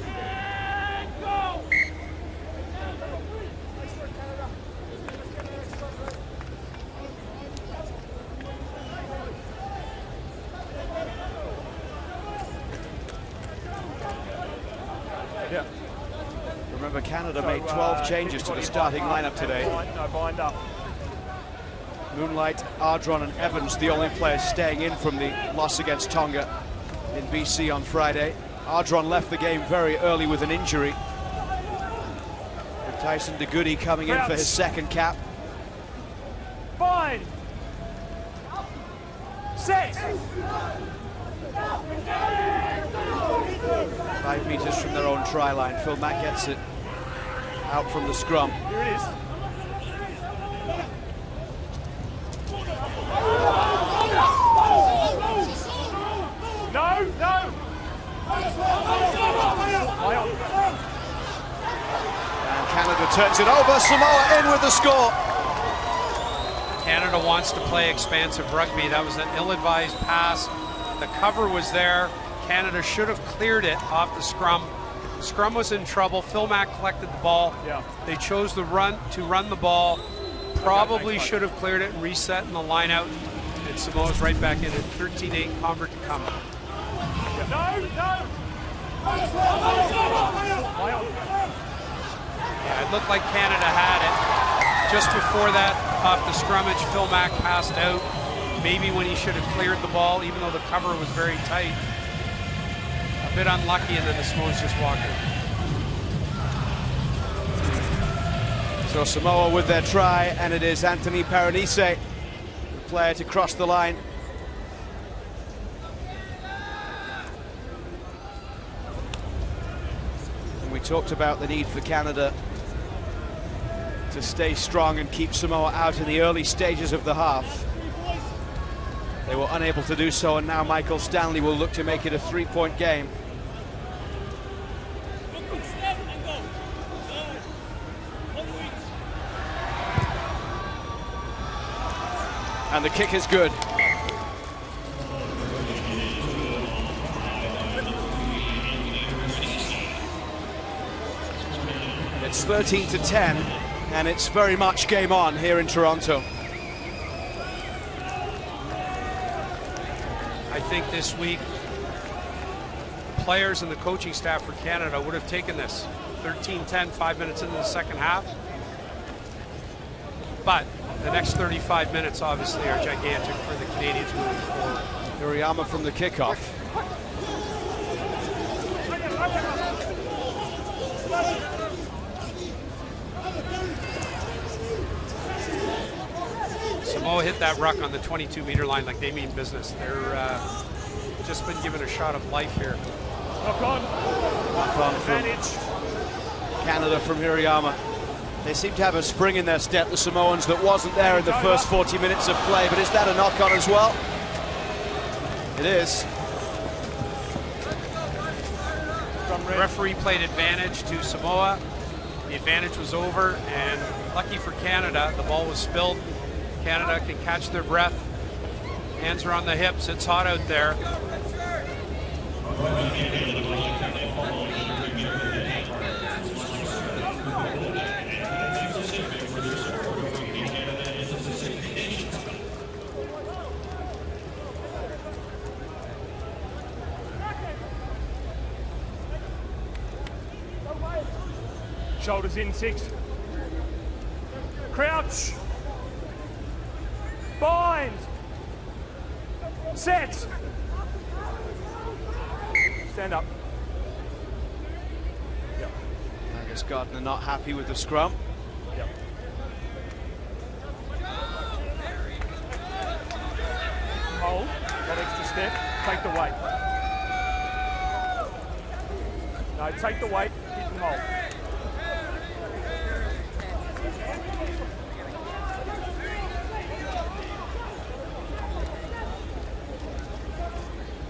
Remember, Canada made 12 changes to the starting lineup today. No bind up. Moonlight, Ardron and Evans, the only players staying in from the loss against Tonga in BC on Friday. Ardron left the game very early with an injury. With Tyson DeGoody coming in for his second cap. Bind. Set. 5 meters from their own try line. Phil Mack gets it out from the scrum. Here it is. No, no. And Canada turns it over. Samoa in with the score. Canada wants to play expansive rugby. That was an ill-advised pass. The cover was there. Canada should have cleared it off the scrum. The scrum was in trouble. Phil Mack collected the ball. Yeah. They chose to run the ball. Probably should have cleared it and reset in the line out. And Samoa's right back in at 13-8, convert to come. No, no. Yeah, it looked like Canada had it. Just before that, off the scrummage, Phil Mack passed out. Maybe when he should have cleared the ball, even though the cover was very tight. A bit unlucky, and then the Samoans just walked in. So Samoa with their try, and it is Anthony Paranise, the player to cross the line. And we talked about the need for Canada to stay strong and keep Samoa out in the early stages of the half. They were unable to do so, and now Michael Stanley will look to make it a 3-point game. And the kick is good. It's 13-10, and it's very much game on here in Toronto. I think this week, players and the coaching staff for Canada would have taken this 13-10, 5 minutes into the second half. But the next 35 minutes obviously are gigantic for the Canadians moving forward. Hirayama from the kickoff. Samoa hit that ruck on the 22-meter line like they mean business. They're just been given a shot of life here. Knock on. Knock on from Canada from Hirayama. They seem to have a spring in their step, the Samoans, that wasn't there in the first 40 minutes of play. But is that a knock-on as well? It is. The referee played advantage to Samoa. The advantage was over, and lucky for Canada, the ball was spilled. Canada can catch their breath. Hands are on the hips. It's hot out there. Shoulders in, 6. Crouch. Bind. Set. Stand up. Yep. Angus Gardner not happy with the scrum. Yep. Hold. That extra step. Take the weight. No, take the weight. Hit and hold.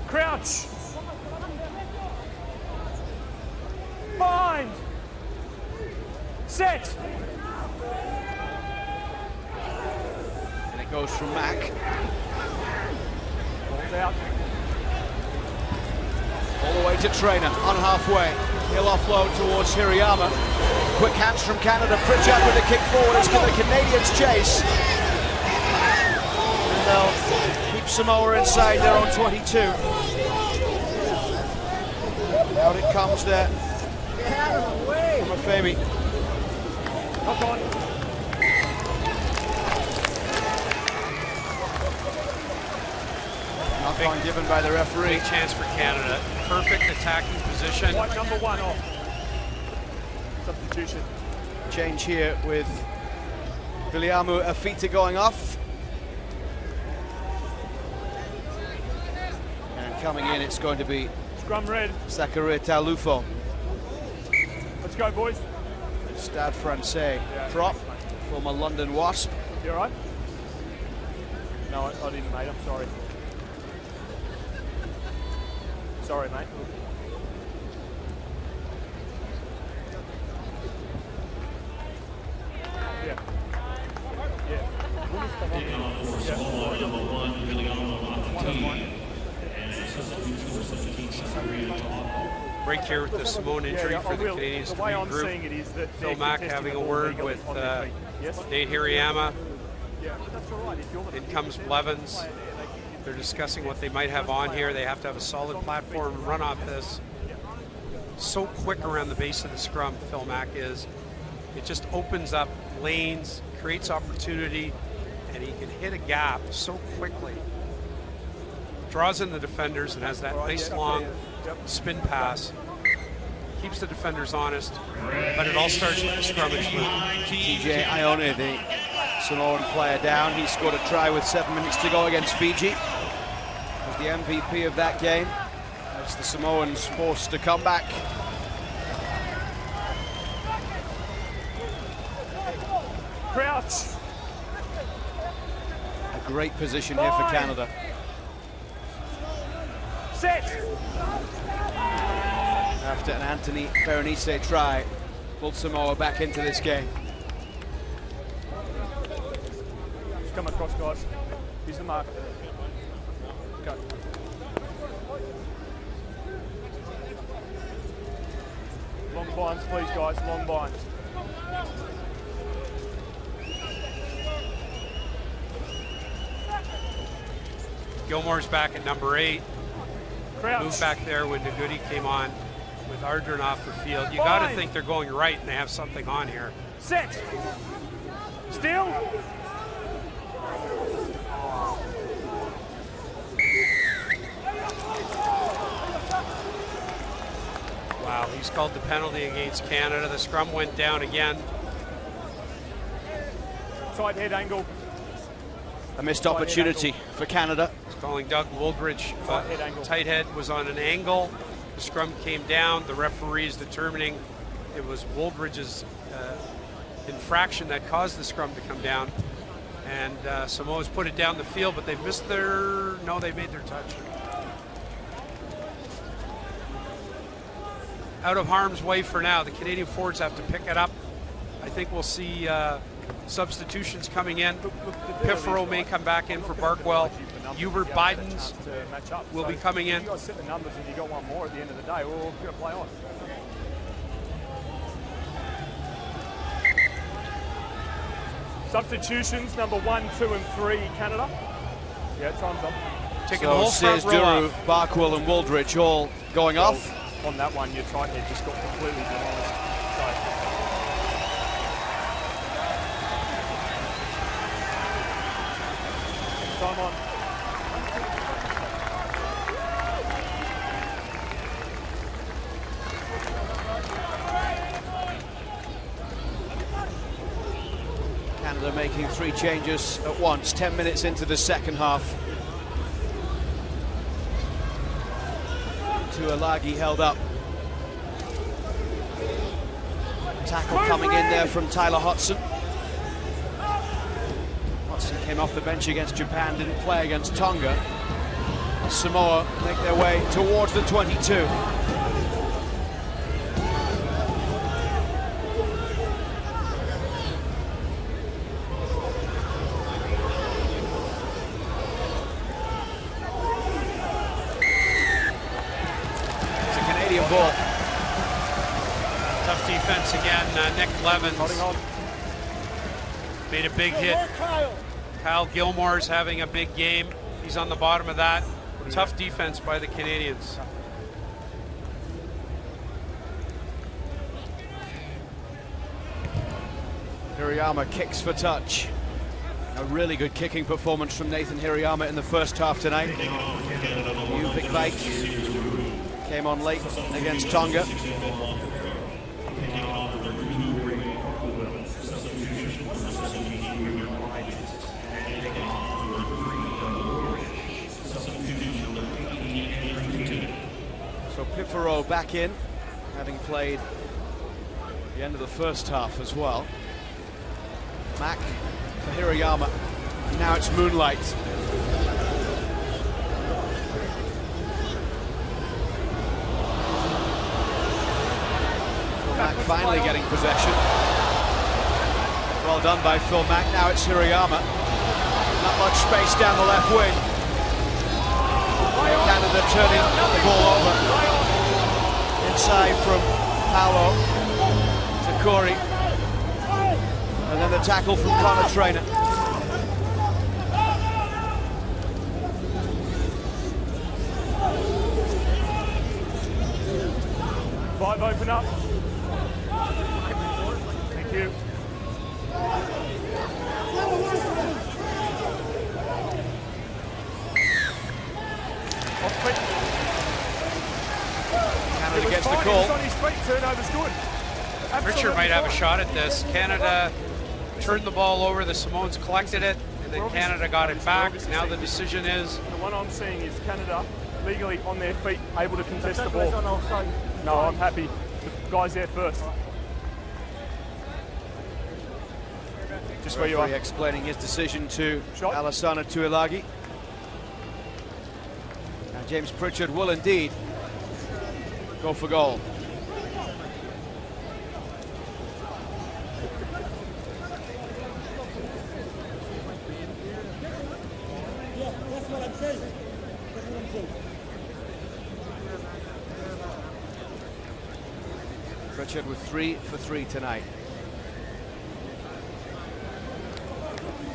Crouch. Bind. Set. And it goes from Mack. Ball's out. All the way to Traynor, on halfway. He'll offload towards Hirayama. Quick hands from Canada. Pritchard with a kick forward as the Canadians chase. And they'll keep Samoa inside their own 22. Out it comes there from Afemi. Knock on. Knock on given by the referee. Big chance for Canada. Perfect attacking position. White number 1 off. Substitution. Change here with Viliamu Afita going off. And coming in, it's going to be Scrum red. Zachary Talufo. Let's go, boys. Stade Francais prop, former London Wasp. You all right? No, I didn't, mate. I'm sorry. Sorry, mate. Yeah. Break here with the Samoan injury for the Canadians to regroup. Phil Mack having a word with Nate Hirayama. In comes Blevins. They're discussing what they might have on here. They have to have a solid platform and run off this. So quick around the base of the scrum, Phil Mack is. It just opens up lanes, creates opportunity, and he can hit a gap so quickly. Draws in the defenders and has that nice long spin pass. Keeps the defenders honest, but it all starts with the scrummage move. TJ Ione, the Samoan player, down. He scored a try with 7 minutes to go against Fiji. Was the MVP of that game. As the Samoans forced to come back. Crouch. A great position here for Canada. Set. After an Anthony Berenice try, pulled Samoa back into this game. Just come across, guys. Here's the mark. Go. Long binds, please, guys. Long binds. Gilmore's back at number 8. move back there when Nagudi came on with Ardern off the field. You got to think they're going right and they have something on here. Set. Still. Wow, he's called the penalty against Canada. The scrum went down again. Tight head angle. A missed opportunity for Canada. He's calling Doug Wooldridge. Tight head was on an angle. The scrum came down. The referee is determining it was Wooldridge's infraction that caused the scrum to come down. And Samoa's put it down the field, but they missed their... No, they made their touch. Out of harm's way for now. The Canadian forwards have to pick it up. I think we'll see substitutions coming in. Piffero may come back in for Barkwell. Hubert Bidens will be coming in. You guys set the numbers and you got one more at the end of the day. We're going to play on. Substitutions, number 1, 2, and 3, Canada. Yeah, time's up. Taking the whole front row off. Barkwell and Wooldridge all going off. On that one, your tight head just got completely demolished. So, time on. Canada making 3 changes at once, 10 minutes into the second half. Tuilagi held up. Tackle coming in there from Tyler Hodson. Hodson came off the bench against Japan, didn't play against Tonga. Samoa make their way towards the 22. Ball. Tough defense again. Nick Levins made a big hit. Kyle Gilmore's having a big game. He's on the bottom of that. Tough defense by the Canadians. Hirayama kicks for touch. A really good kicking performance from Nathan Hirayama in the first half tonight. Uvik Vaik came on late against Tonga. So Piffero back in, having played the end of the first half as well. Mack for Hirayama. Now it's Moonlight. Mack finally getting possession. Well done by Phil Mack. Now it's Hirayama. Not much space down the left wing. Canada turning the ball over. Inside from Paolo to Corey. And then the tackle from Connor Traynor. 5 open up. Thank you. Canada gets the call. On his feet, turnover's good. Richard might have a shot at this. Canada turned the ball over, the Samoans collected it, and then Canada got it back. Now the decision is... The one I'm seeing is Canada legally on their feet, able to contest the ball. No, I'm happy. The guy's there first. Just where you are. Explaining his decision to Alassana Tuilagi. Now James Pritchard will indeed go for goal. Yeah, that's what I'm saying. That's what I'm saying. Pritchard with 3 for 3 tonight.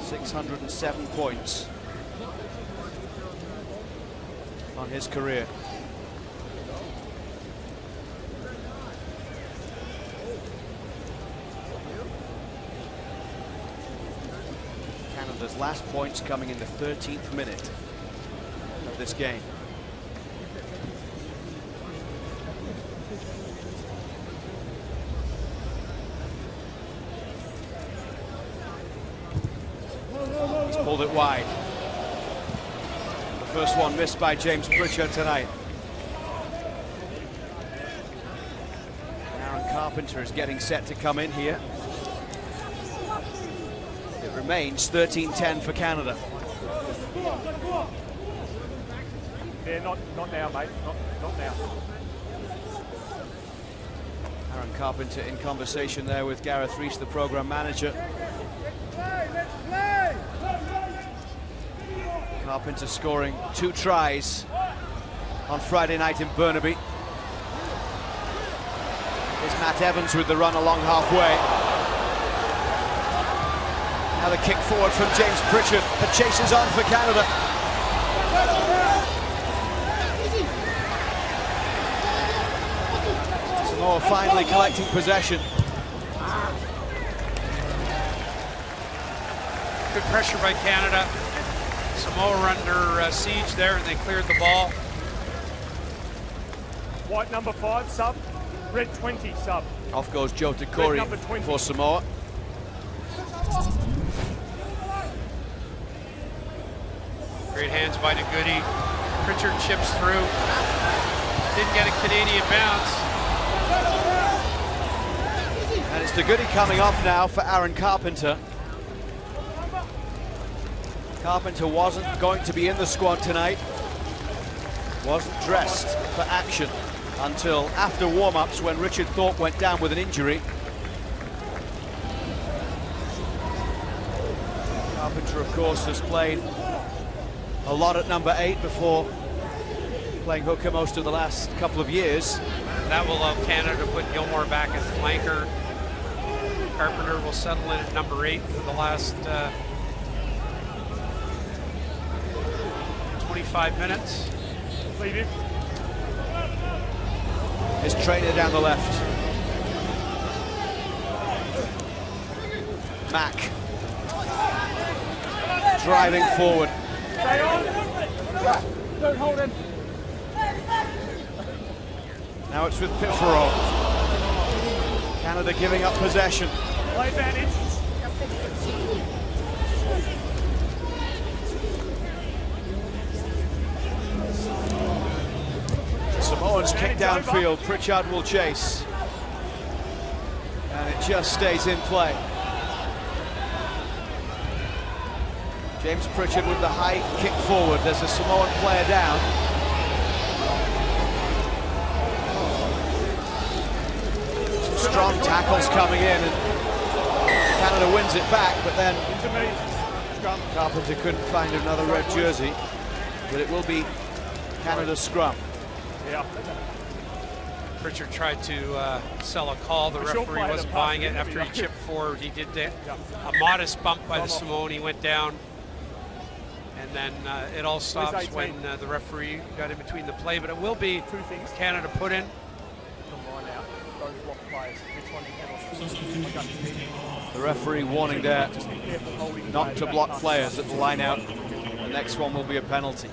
607 points on his career. last points coming in the 13th minute of this game. He's pulled it wide. The first one missed by James Pritchard tonight. Aaron Carpenter is getting set to come in here. It remains 13-10 for Canada. Yeah, not now, mate. Not now. Aaron Carpenter in conversation there with Gareth Rees, the program manager. Carpenter scoring 2 tries on Friday night in Burnaby. Here's Matt Evans with the run along halfway. Now the kick forward from James Pritchard. The chase is on for Canada. Samoa finally collecting possession. Good pressure by Canada. Samoa were under siege there, and they cleared the ball. White number 5 sub, red 20 sub. Off goes Joe Takori for Samoa. Great hands by Ngudi. Pritchard chips through. Didn't get a Canadian bounce. And it's Ngudi coming off now for Aaron Carpenter. Carpenter wasn't going to be in the squad tonight. Wasn't dressed for action until after warm-ups when Richard Thorpe went down with an injury. Carpenter, of course, has played a lot at number 8 before playing hooker most of the last couple of years. That will allow Canada to put Gilmore back as flanker. Carpenter will settle in at number 8 for the last 25 minutes. Lead him. His trainer down the left. Mack. Driving forward. Stay on. Don't hold him. Now it's with Piffero. Canada giving up possession. Play advantage. Samoans kick downfield. Pritchard will chase. And it just stays in play. James Pritchard with the high kick forward. There's a Samoan player down. Some strong tackles coming in, and Canada wins it back, but then Carpenter couldn't find another red jersey. But it will be Canada's scrum. Yeah. Pritchard tried to sell a call. The referee wasn't buying it. After he chipped forward, he did a modest bump by the Samoan. He went down. And then it all stops when the referee got in between the play. But it will be Canada put in. The referee warning there not to block players at the line out. The next one will be a penalty.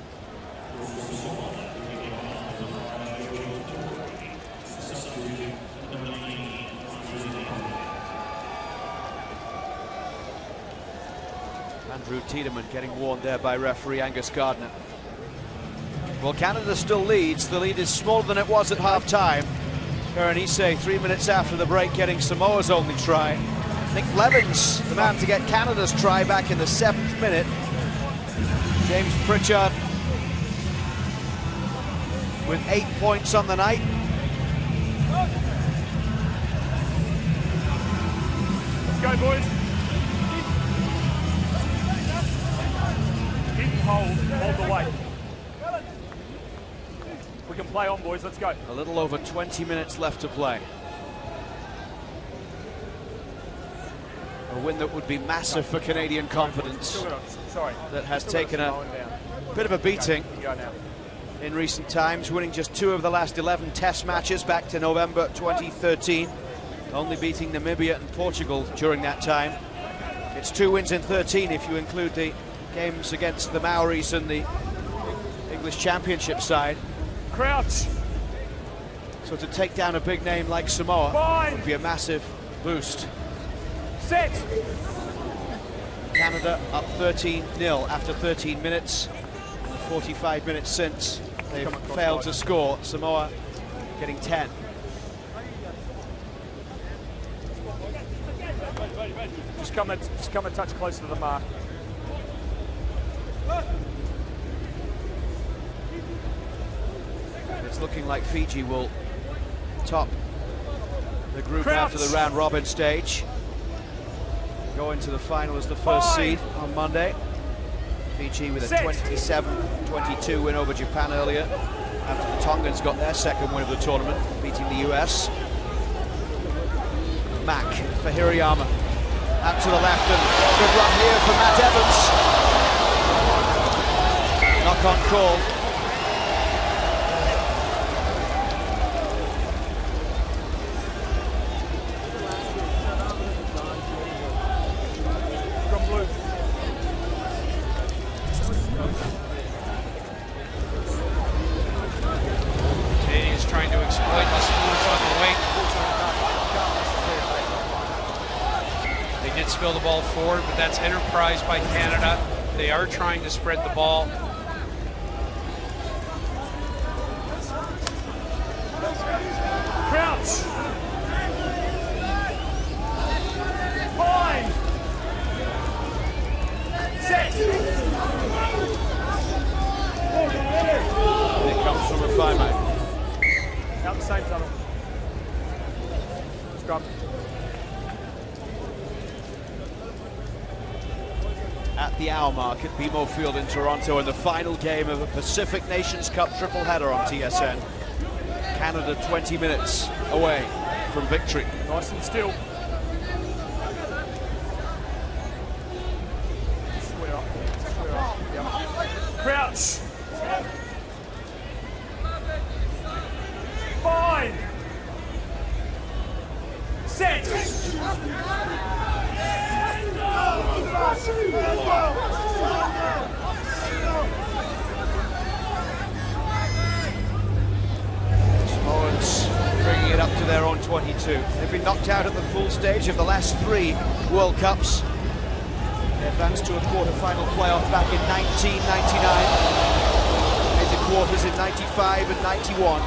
Andrew Tiedemann getting warned there by referee Angus Gardner. Well, Canada still leads. The lead is smaller than it was at half-time. Karanise, 3 minutes after the break, getting Samoa's only try. Nick Blevins, the man to get Canada's try back in the 7th minute. James Pritchard with 8 points on the night. Let's go, boys. Hold the way. We can play on, boys. Let's go. A little over 20 minutes left to play. A win that would be massive for Canadian confidence. That has taken a bit of a beating in recent times, winning just 2 of the last 11 test matches back to November 2013, only beating Namibia and Portugal during that time. It's 2 wins in 13 if you include the games against the Maoris and the English Championship side. Crouch. So to take down a big name like Samoa Fine. would be a massive boost. Set. Canada up 13-0 after 13 minutes. 45 minutes since they've failed to score. Samoa getting 10. Just come a touch closer to the mark. It's looking like Fiji will top the group Crouch. after the round robin stage. Go into the final as the first seed on Monday. Fiji with a 27-22 win over Japan earlier, after the Tongans got their second win of the tournament, beating the US. Mack for Hirayama. Out to the left, and good run here for Matt Evans. Knock on called. Canadians trying to exploit the scores on the wing. They did spill the ball forward, but that's enterprise by Canada. They are trying to spread the ball. Crouch. Bind. Set. It comes from refinement. Out the same tunnel. Scrum. At the hour mark at BMO Field in Toronto in the final game of a Pacific Nations Cup triple header on TSN. Canada 20 minutes away from victory. Nice and still. Square up. Square up. Yep. Crouch. Bind. Set. Samoans bringing it up to their own 22. They've been knocked out at the pool stage of the last 3 World Cups. They advanced to a quarter-final playoff back in 1999. Made the quarters in 95 and 91.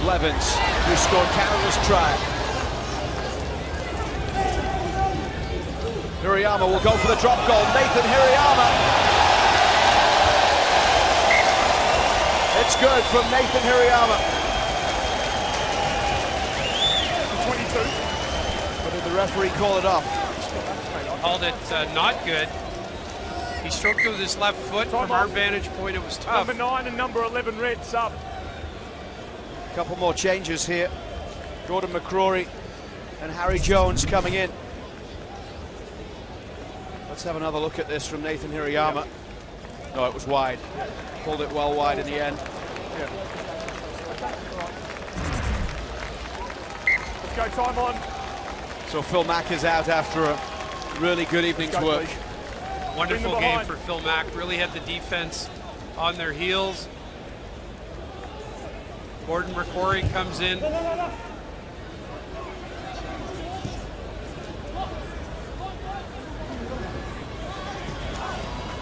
Blevins, who scored Canada's try. Hirayama will go for the drop goal. Nathan Hirayama. It's good from Nathan Hirayama. 22. But did the referee call it off? Called it not good. He stroked it with his left foot. From our vantage point, it was tough. Number 9 and number 11 red sub. Couple more changes here. Jordan McCrory and Harry Jones coming in. Let's have another look at this from Nathan Hirayama. No, it was wide. Pulled it well wide in the end. Let's go, time on. So Phil Mack is out after a really good evening's work. Please. Wonderful game for Phil Mack. Really had the defense on their heels. Gordon McCrory comes in.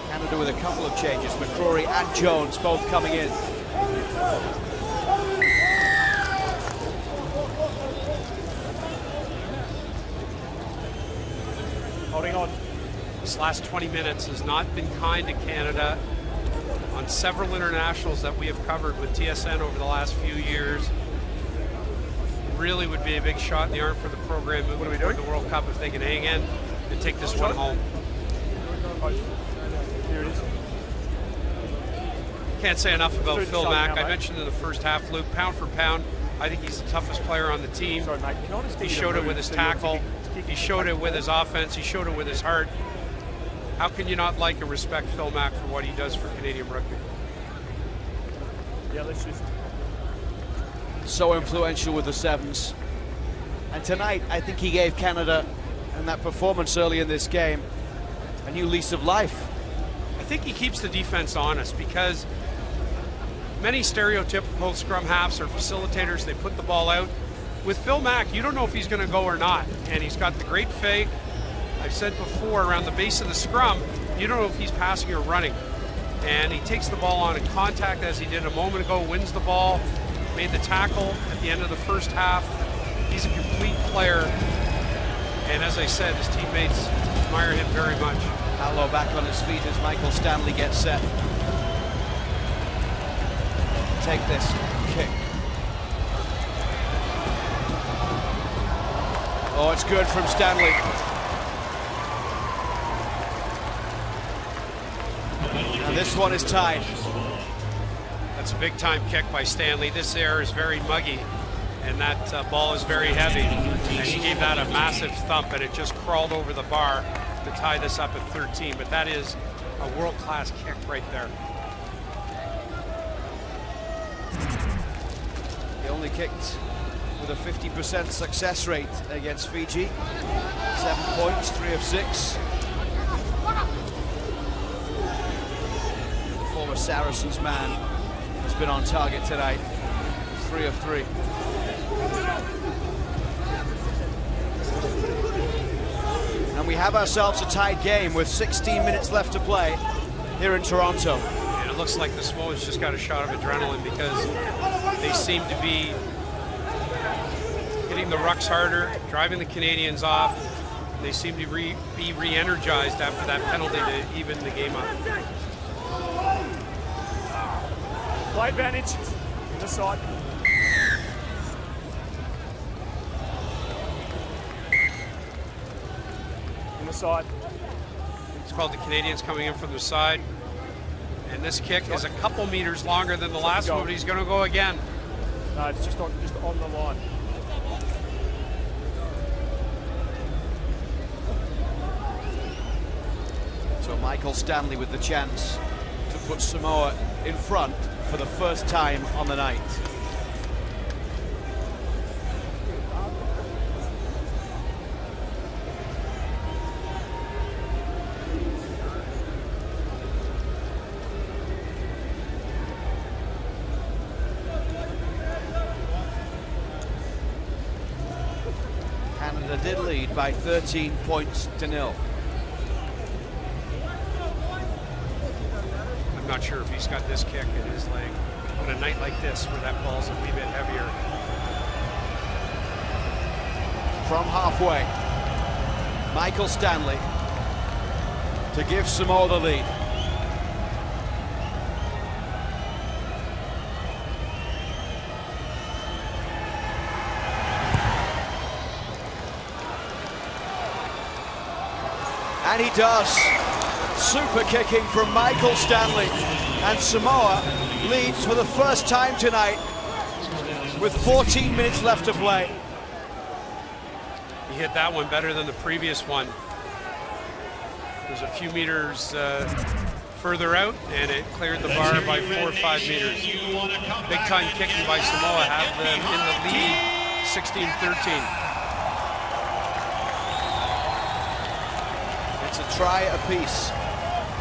Canada with a couple of changes. McCrory and Jones both coming in. Holding on. This last 20 minutes has not been kind to Canada on several internationals that we have covered with TSN over the last few years. Really would be a big shot in the arm for the program moving toward the World Cup if they can hang in and take this one home. Here it is. Can't say enough about Let's do Phil the Mack. sub now, I mate. mentioned in the first half, Luke, pound for pound, I think he's the toughest player on the team. Sorry, mate. Can I just He give you showed the it with move his so you're tackle. kicking He showed it with his offense. He showed it with his heart. How can you not like and respect Phil Mack for what he does for Canadian rugby? Yeah, let's just. So influential with the sevens. And tonight, I think he gave Canada, and that performance early in this game, a new lease of life. I think he keeps the defense honest, because many stereotypical scrum halves or facilitators, they put the ball out. With Phil Mack, you don't know if he's going to go or not, and he's got the great fake. I've said before, around the base of the scrum, you don't know if he's passing or running. And he takes the ball on in contact, as he did a moment ago, wins the ball, made the tackle at the end of the first half. He's a complete player, and as I said, his teammates admire him very much. Paolo back on his feet as Michael Stanley gets set. Take this kick. Oh, it's good from Stanley. And this one is tied. That's a big time kick by Stanley. This air is very muggy, and that ball is very heavy. And he gave that a massive thump, and it just crawled over the bar to tie this up at 13. But that is a world-class kick right there. He only kicked with a 50% success rate against Fiji. 7 points, 3 of 6. The former Saracens man has been on target tonight. 3 of 3. And we have ourselves a tied game with 16 minutes left to play here in Toronto. And it looks like the Samoans just got a shot of adrenaline, because they seem to be hitting the rucks harder, driving the Canadians off. They seem to be re-energized after that penalty to even the game up. Play advantage, this side. In the side. It's called the Canadians coming in from the side. And this kick is a couple meters longer than the last one, but he's going to go again. No, it's just on the line. So Michael Stanley with the chance to put Samoa in front for the first time on the night. Canada did lead by 13 points to 0. I'm not sure if he's got this kick in his leg on a night like this where that ball's a wee bit heavier. From halfway, Michael Stanley to give Samoa the lead. And he does. Super kicking from Michael Stanley. And Samoa leads for the first time tonight with 14 minutes left to play. He hit that one better than the previous one. It was a few meters further out, and it cleared the bar by 4 or 5 meters. Big time kicking by Samoa, have them in the lead, 16-13. It's a try apiece.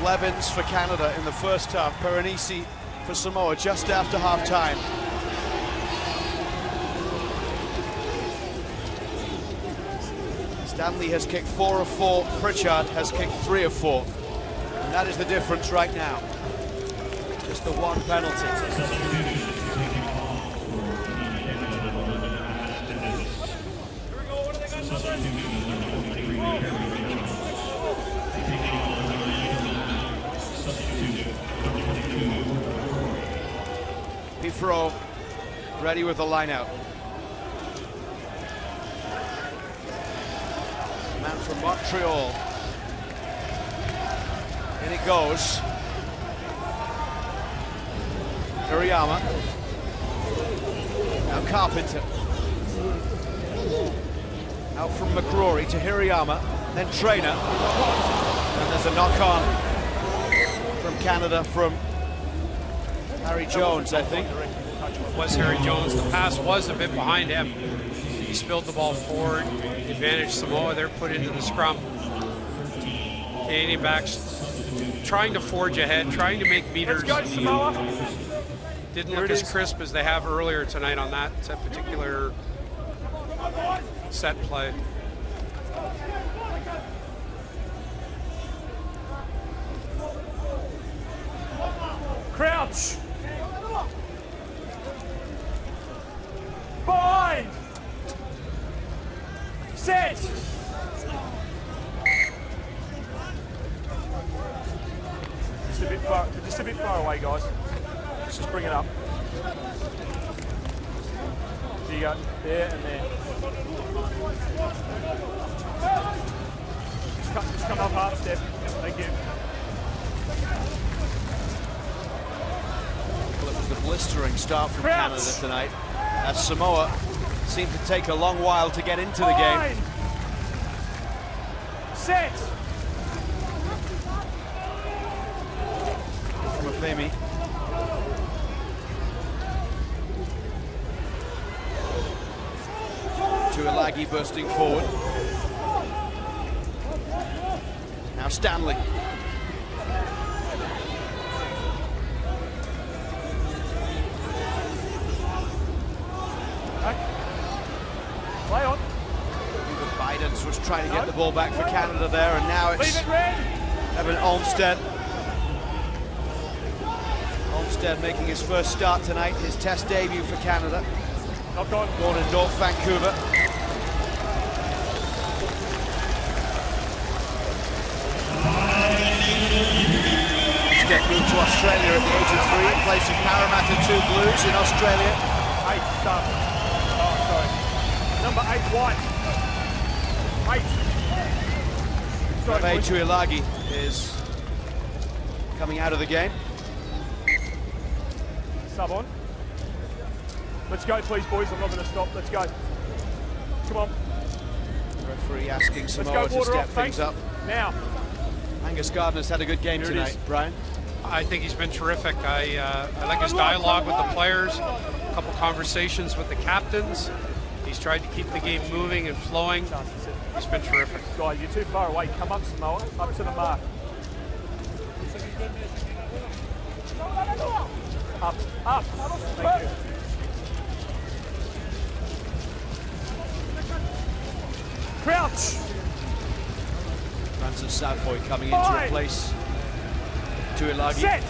Blevins for Canada in the first half, Perenisi for Samoa just after half-time. Stanley has kicked 4 of 4, Pritchard has kicked 3 of 4. And that is the difference right now. Just the one penalty. Pifro ready with the line out. Man from Montreal. In it goes. Hirayama. Now Carpenter. Out from McCrory to Hirayama, then Trainer. And there's a knock-on from Canada from Harry Jones, I think. was Harry Jones. The pass was a bit behind him. He spilled the ball forward. Advantage Samoa. They're put into the scrum. Canadian backs trying to forge ahead, trying to make meters. Let's go, Samoa. Didn't look as crisp as they have earlier tonight on that particular set play. Crouch. Bind. Set. Just a bit far away, guys. Let's just bring it up. There you go. There and there. Just come up half step. Thank you. Well, it was the blistering start from Crouch. Canada tonight, as Samoa seemed to take a long while to get into the game. Set. Femi. Tuilagi bursting forward. Now Stanley. Play on. Bidens was trying to get the ball back for Canada there, and now it's Evan Olmsted. Olmsted making his first start tonight, his test debut for Canada. Born in North Vancouver. Olmsted moved to Australia at the age of 3, plays for Parramatta 2 Blues in Australia. 8, number 8, White. 8. Rave Tuilagi is coming out of the game. Sub on. Let's go, please, boys. I'm not going to stop. Let's go. Come on. Referee asking Samoa to step things up. Now. Angus Gardner's had a good game tonight, Brian. I think he's been terrific. I like his dialogue with the players, a couple conversations with the captains. He's tried to keep the game moving and flowing. He's been terrific. Guys, you're too far away. Come up, Samoa. Up to the mark. Up. Thank you. Crouch. Francis Savoy coming in to replace Tuilagi. Set.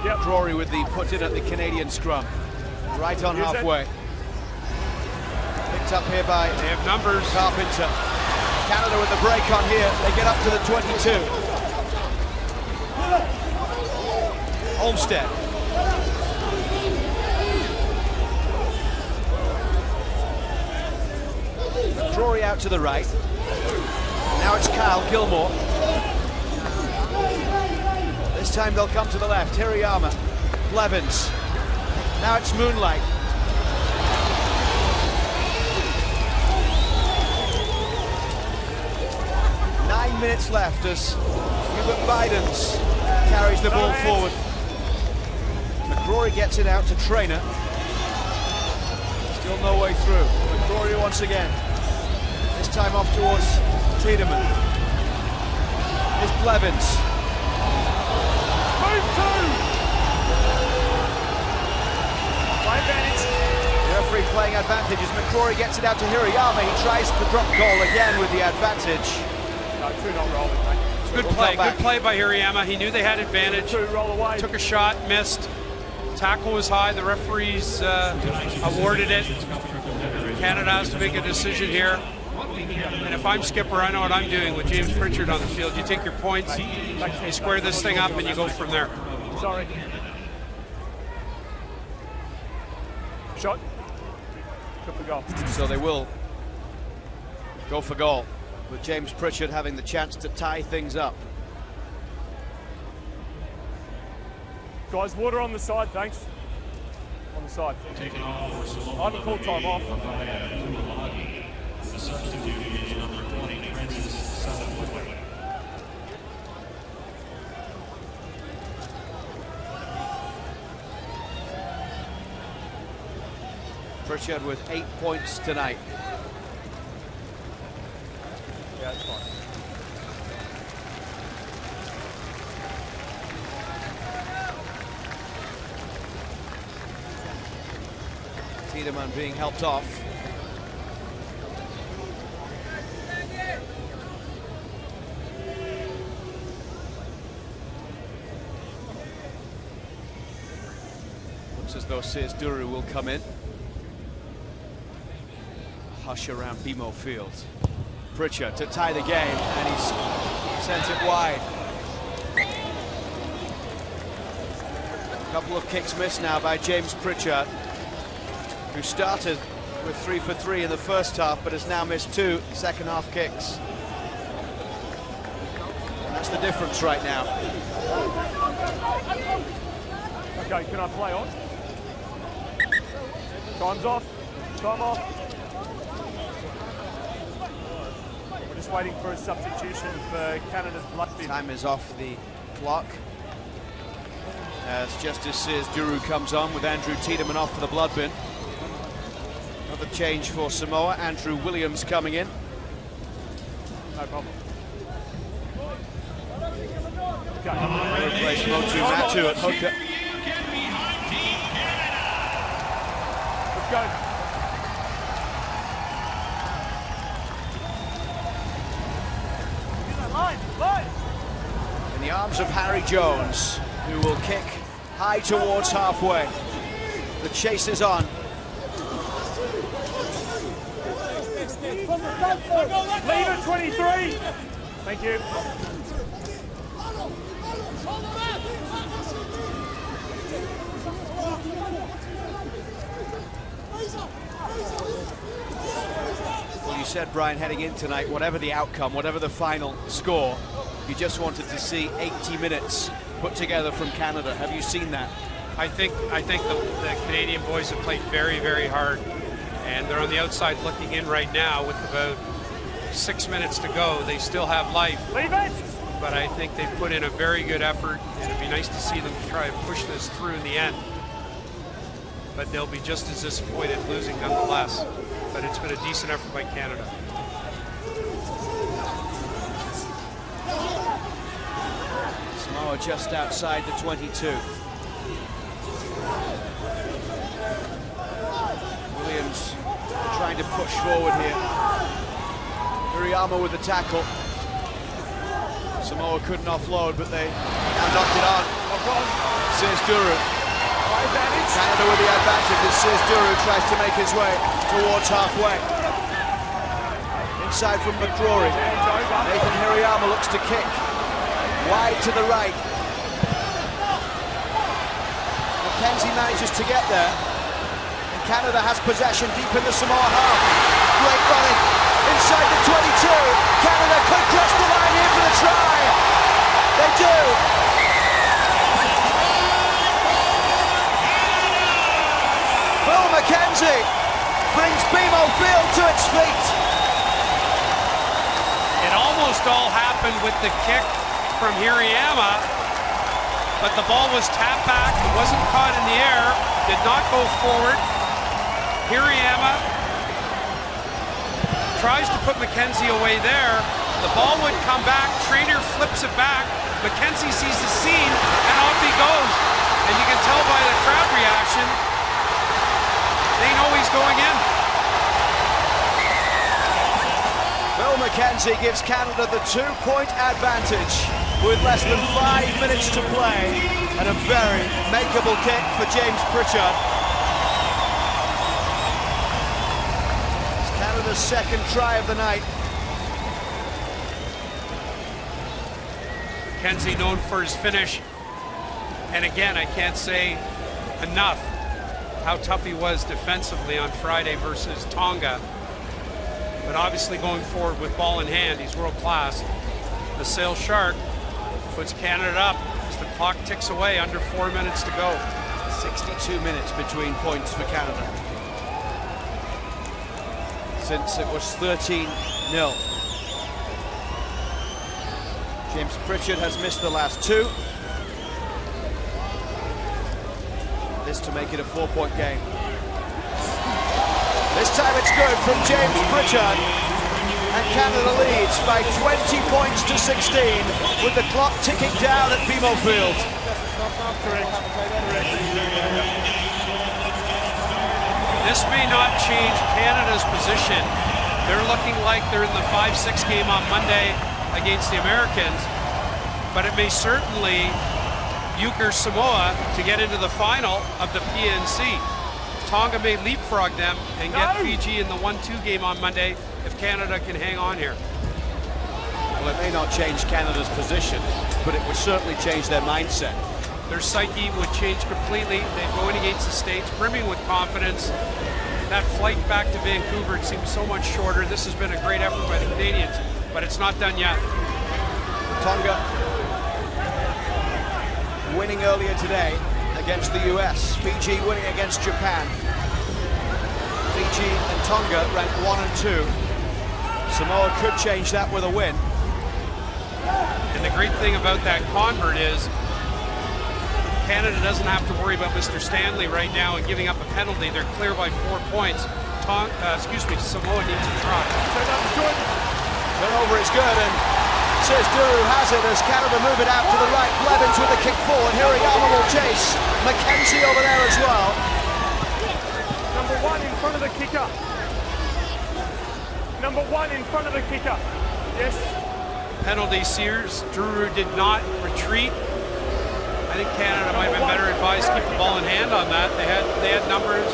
Yep. Drury with the put in at the Canadian scrum. Right on halfway. Picked up here by they have numbers. Carpenter. Canada with the break on here. They get up to the 22. Olmsted. Drury out to the right. Now it's Kyle Gilmore. This time they'll come to the left. Hirayama, Blevins. Now it's Moonlight. Nine minutes left as Hubert Bidens carries the ball forward. McCrory gets it out to Traynor. Still no way through. McCrory once again. This time off towards Tiedemann. Here's Blevins. Move two. Play advantage. The referee playing advantage as McCrory gets it out to Hirayama. He tries the drop goal again with the advantage. No, 2 not rolling, mate. Good play by Hirayama. He knew they had advantage. 2 roll away. Took a shot, missed. Tackle was high. The referees awarded it. Canada has to make a decision here. And if I'm skipper, I know what I'm doing with James Pritchard on the field. You take your points, you square this thing up, and you go from there. Sorry. Shot. Good for goal. So they will go for goal, with James Pritchard having the chance to tie things up. Guys, water on the side, thanks. On the side. I haven't called time off. Pritchard with 8 points tonight. Yeah, that's fine. Tiedemann being helped off. Looks as though Sears Duru will come in. Hush around BMO Field. Pritchard to tie the game, and he's sent it wide. A couple of kicks missed now by James Pritchard, who started with 3 for 3 in the first half, but has now missed 2 second half kicks. And that's the difference right now. Okay, can I play on? Time's off. Time off. We're just waiting for a substitution for Canada's blood bin. Time is off the clock, as Justice Sears Duru comes on with Andrew Tiedemann off for the blood bin. Another change for Samoa, Andrew Williams coming in. No problem. Okay. Replace Motu Matu at hooker. Let's go. In the arms of Harry Jones, who will kick high towards halfway. The chase is on. Leave it, 23. Thank you. Well, you said, Brian, heading in tonight, whatever the outcome, whatever the final score, you just wanted to see 80 minutes put together from Canada. Have you seen that? I think the Canadian boys have played very, very hard, and they're on the outside looking in right now with about 6 minutes to go. They still have life. Leave it! But I think they've put in a very good effort, and it'd be nice to see them try and push this through in the end. But they'll be just as disappointed losing nonetheless. But it's been a decent effort by Canada. Samoa just outside the 22. Williams trying to push forward here. Hirayama with the tackle. Samoa couldn't offload, but they now knocked it on. Sears Duru. Canada with the advantage as Sears Duru tries to make his way towards halfway. Inside from McCrory. Nathan Hirayama looks to kick. Wide to the right. McKenzie manages to get there. And Canada has possession deep in the Samoa half. Great running. Inside the 22. Canada could cross the line here for the try. They do. Phil McKenzie brings BMO Field to its feet. It almost all happened with the kick from Hirayama, but the ball was tapped back. It wasn't caught in the air, did not go forward. Hirayama tries to put McKenzie away there. The ball would come back, Trainer flips it back, McKenzie sees the seam, and off he goes. And you can tell by the crowd reaction, they know he's going in. Phil McKenzie gives Canada the 2-point advantage with less than 5 minutes to play, and a very makeable kick for James Pritchard. It's Canada's second try of the night. McKenzie known for his finish, and again, I can't say enough how tough he was defensively on Friday versus Tonga. But obviously going forward with ball in hand, he's world class. The Sail Shark puts Canada up as the clock ticks away, under 4 minutes to go. 62 minutes between points for Canada, since it was 13-0. James Pritchard has missed the last 2. This to make it a 4-point game. This time it's good from James Pritchard. And Canada leads by 20 points to 16 with the clock ticking down at BMO Field. This may not change Canada's position. They're looking like they're in the 5-6 game on Monday against the Americans, but it may certainly euchre Samoa to get into the final of the PNC. Tonga may leapfrog them and get Fiji in the 1-2 game on Monday if Canada can hang on here. Well, it may not change Canada's position, but it would certainly change their mindset. Their psyche would change completely. They're going against the States, brimming with confidence. That flight back to Vancouver, it seems so much shorter. This has been a great effort by the Canadians, but it's not done yet. Tonga winning earlier today against the US. Fiji winning against Japan. Fiji and Tonga ranked 1 and 2. Samoa could change that with a win. And the great thing about that convert is Canada doesn't have to worry about Mr. Stanley right now and giving up a penalty. They're clear by 4 points. Samoa needs to try. Turnover is good, and says Duru has it as Canada move it out to the right. Blevins with the kick forward. Hirayama will chase. McKenzie over there as well. Number 1 in front of the kicker. Number 1 in front of the kicker. Yes. Penalty Sears. Duru did not retreat. I think Canada might have been better advised to keep the ball in hand on that. They had numbers,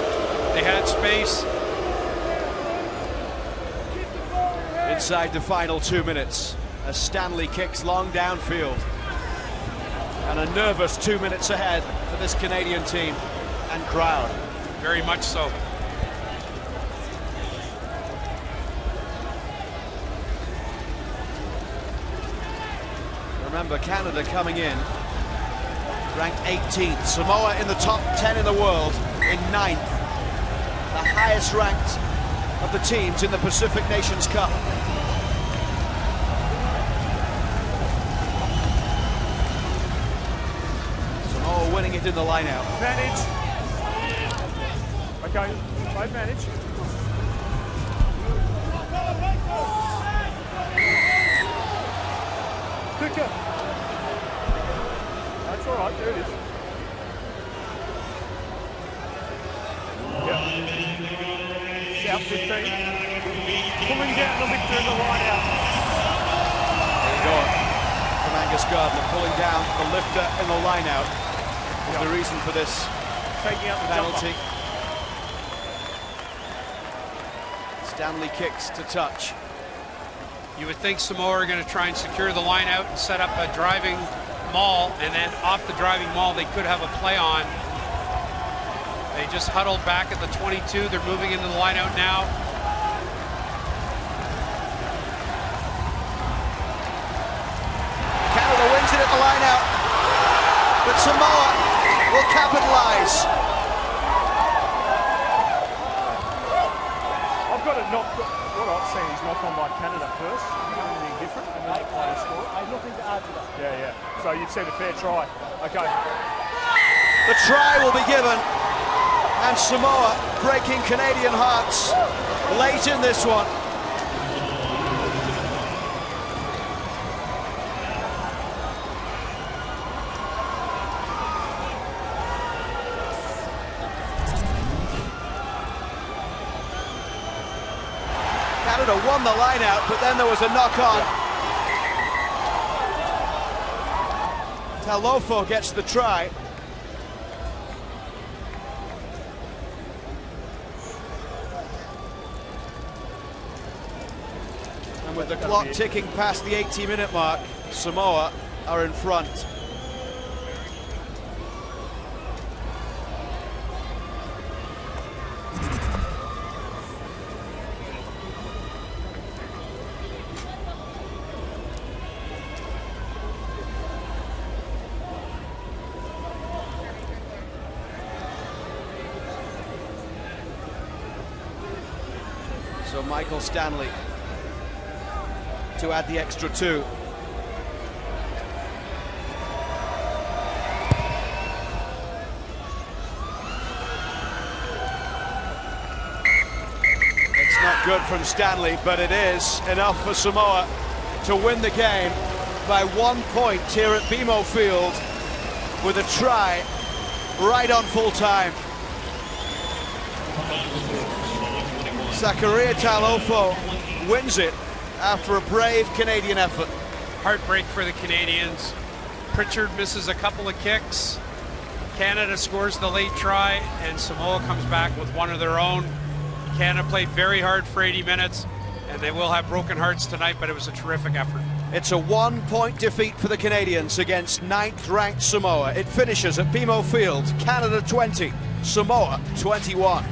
they had space. Inside the final 2 minutes, as Stanley kicks long downfield. And a nervous 2 minutes ahead for this Canadian team and crowd. Very much so. Remember, Canada coming in ranked 18th. Samoa in the top 10 in the world in 9th. The highest ranked of the teams in the Pacific Nations Cup. Samoa winning it in the line-out. Advantage. Okay, advantage. Quicker. That's all right, there it is. Yep. South 15. Pulling down the lifter in the line out. There you go. From Angus Gardner, pulling down the lifter in the line out is the reason for this Taking out the penalty. jumper. Stanley kicks to touch. You would think Samoa are going to try and secure the line out and set up a driving maul, and then off the driving maul they could have a play on. They just huddled back at the 22. They're moving into the line out now. Canada wins it at the line out, but Samoa will capitalize. I've got it knocked. What I've seen is knocked on by Canada first. Anything different, and then they score. I have nothing to add to that. Yeah. So you've said a fair try. Okay. The try will be given, and Samoa breaking Canadian hearts late in this one. Canada won the line out, but then there was a knock on. Talofo gets the try. And with the clock ticking past the 80-minute mark, Samoa are in front. So Michael Stanley to add the extra 2. good from Stanley, but it is enough for Samoa to win the game by 1 point here at BMO Field with a try right on full time. Zakaria Talofo wins it after a brave Canadian effort. Heartbreak for the Canadians. Pritchard misses a couple of kicks. Canada scores the late try, and Samoa comes back with one of their own. Canada played very hard for 80 minutes, and they will have broken hearts tonight, but it was a terrific effort. It's a 1 point defeat for the Canadians against 9th ranked Samoa. It finishes at BMO Field, Canada 20, Samoa 21.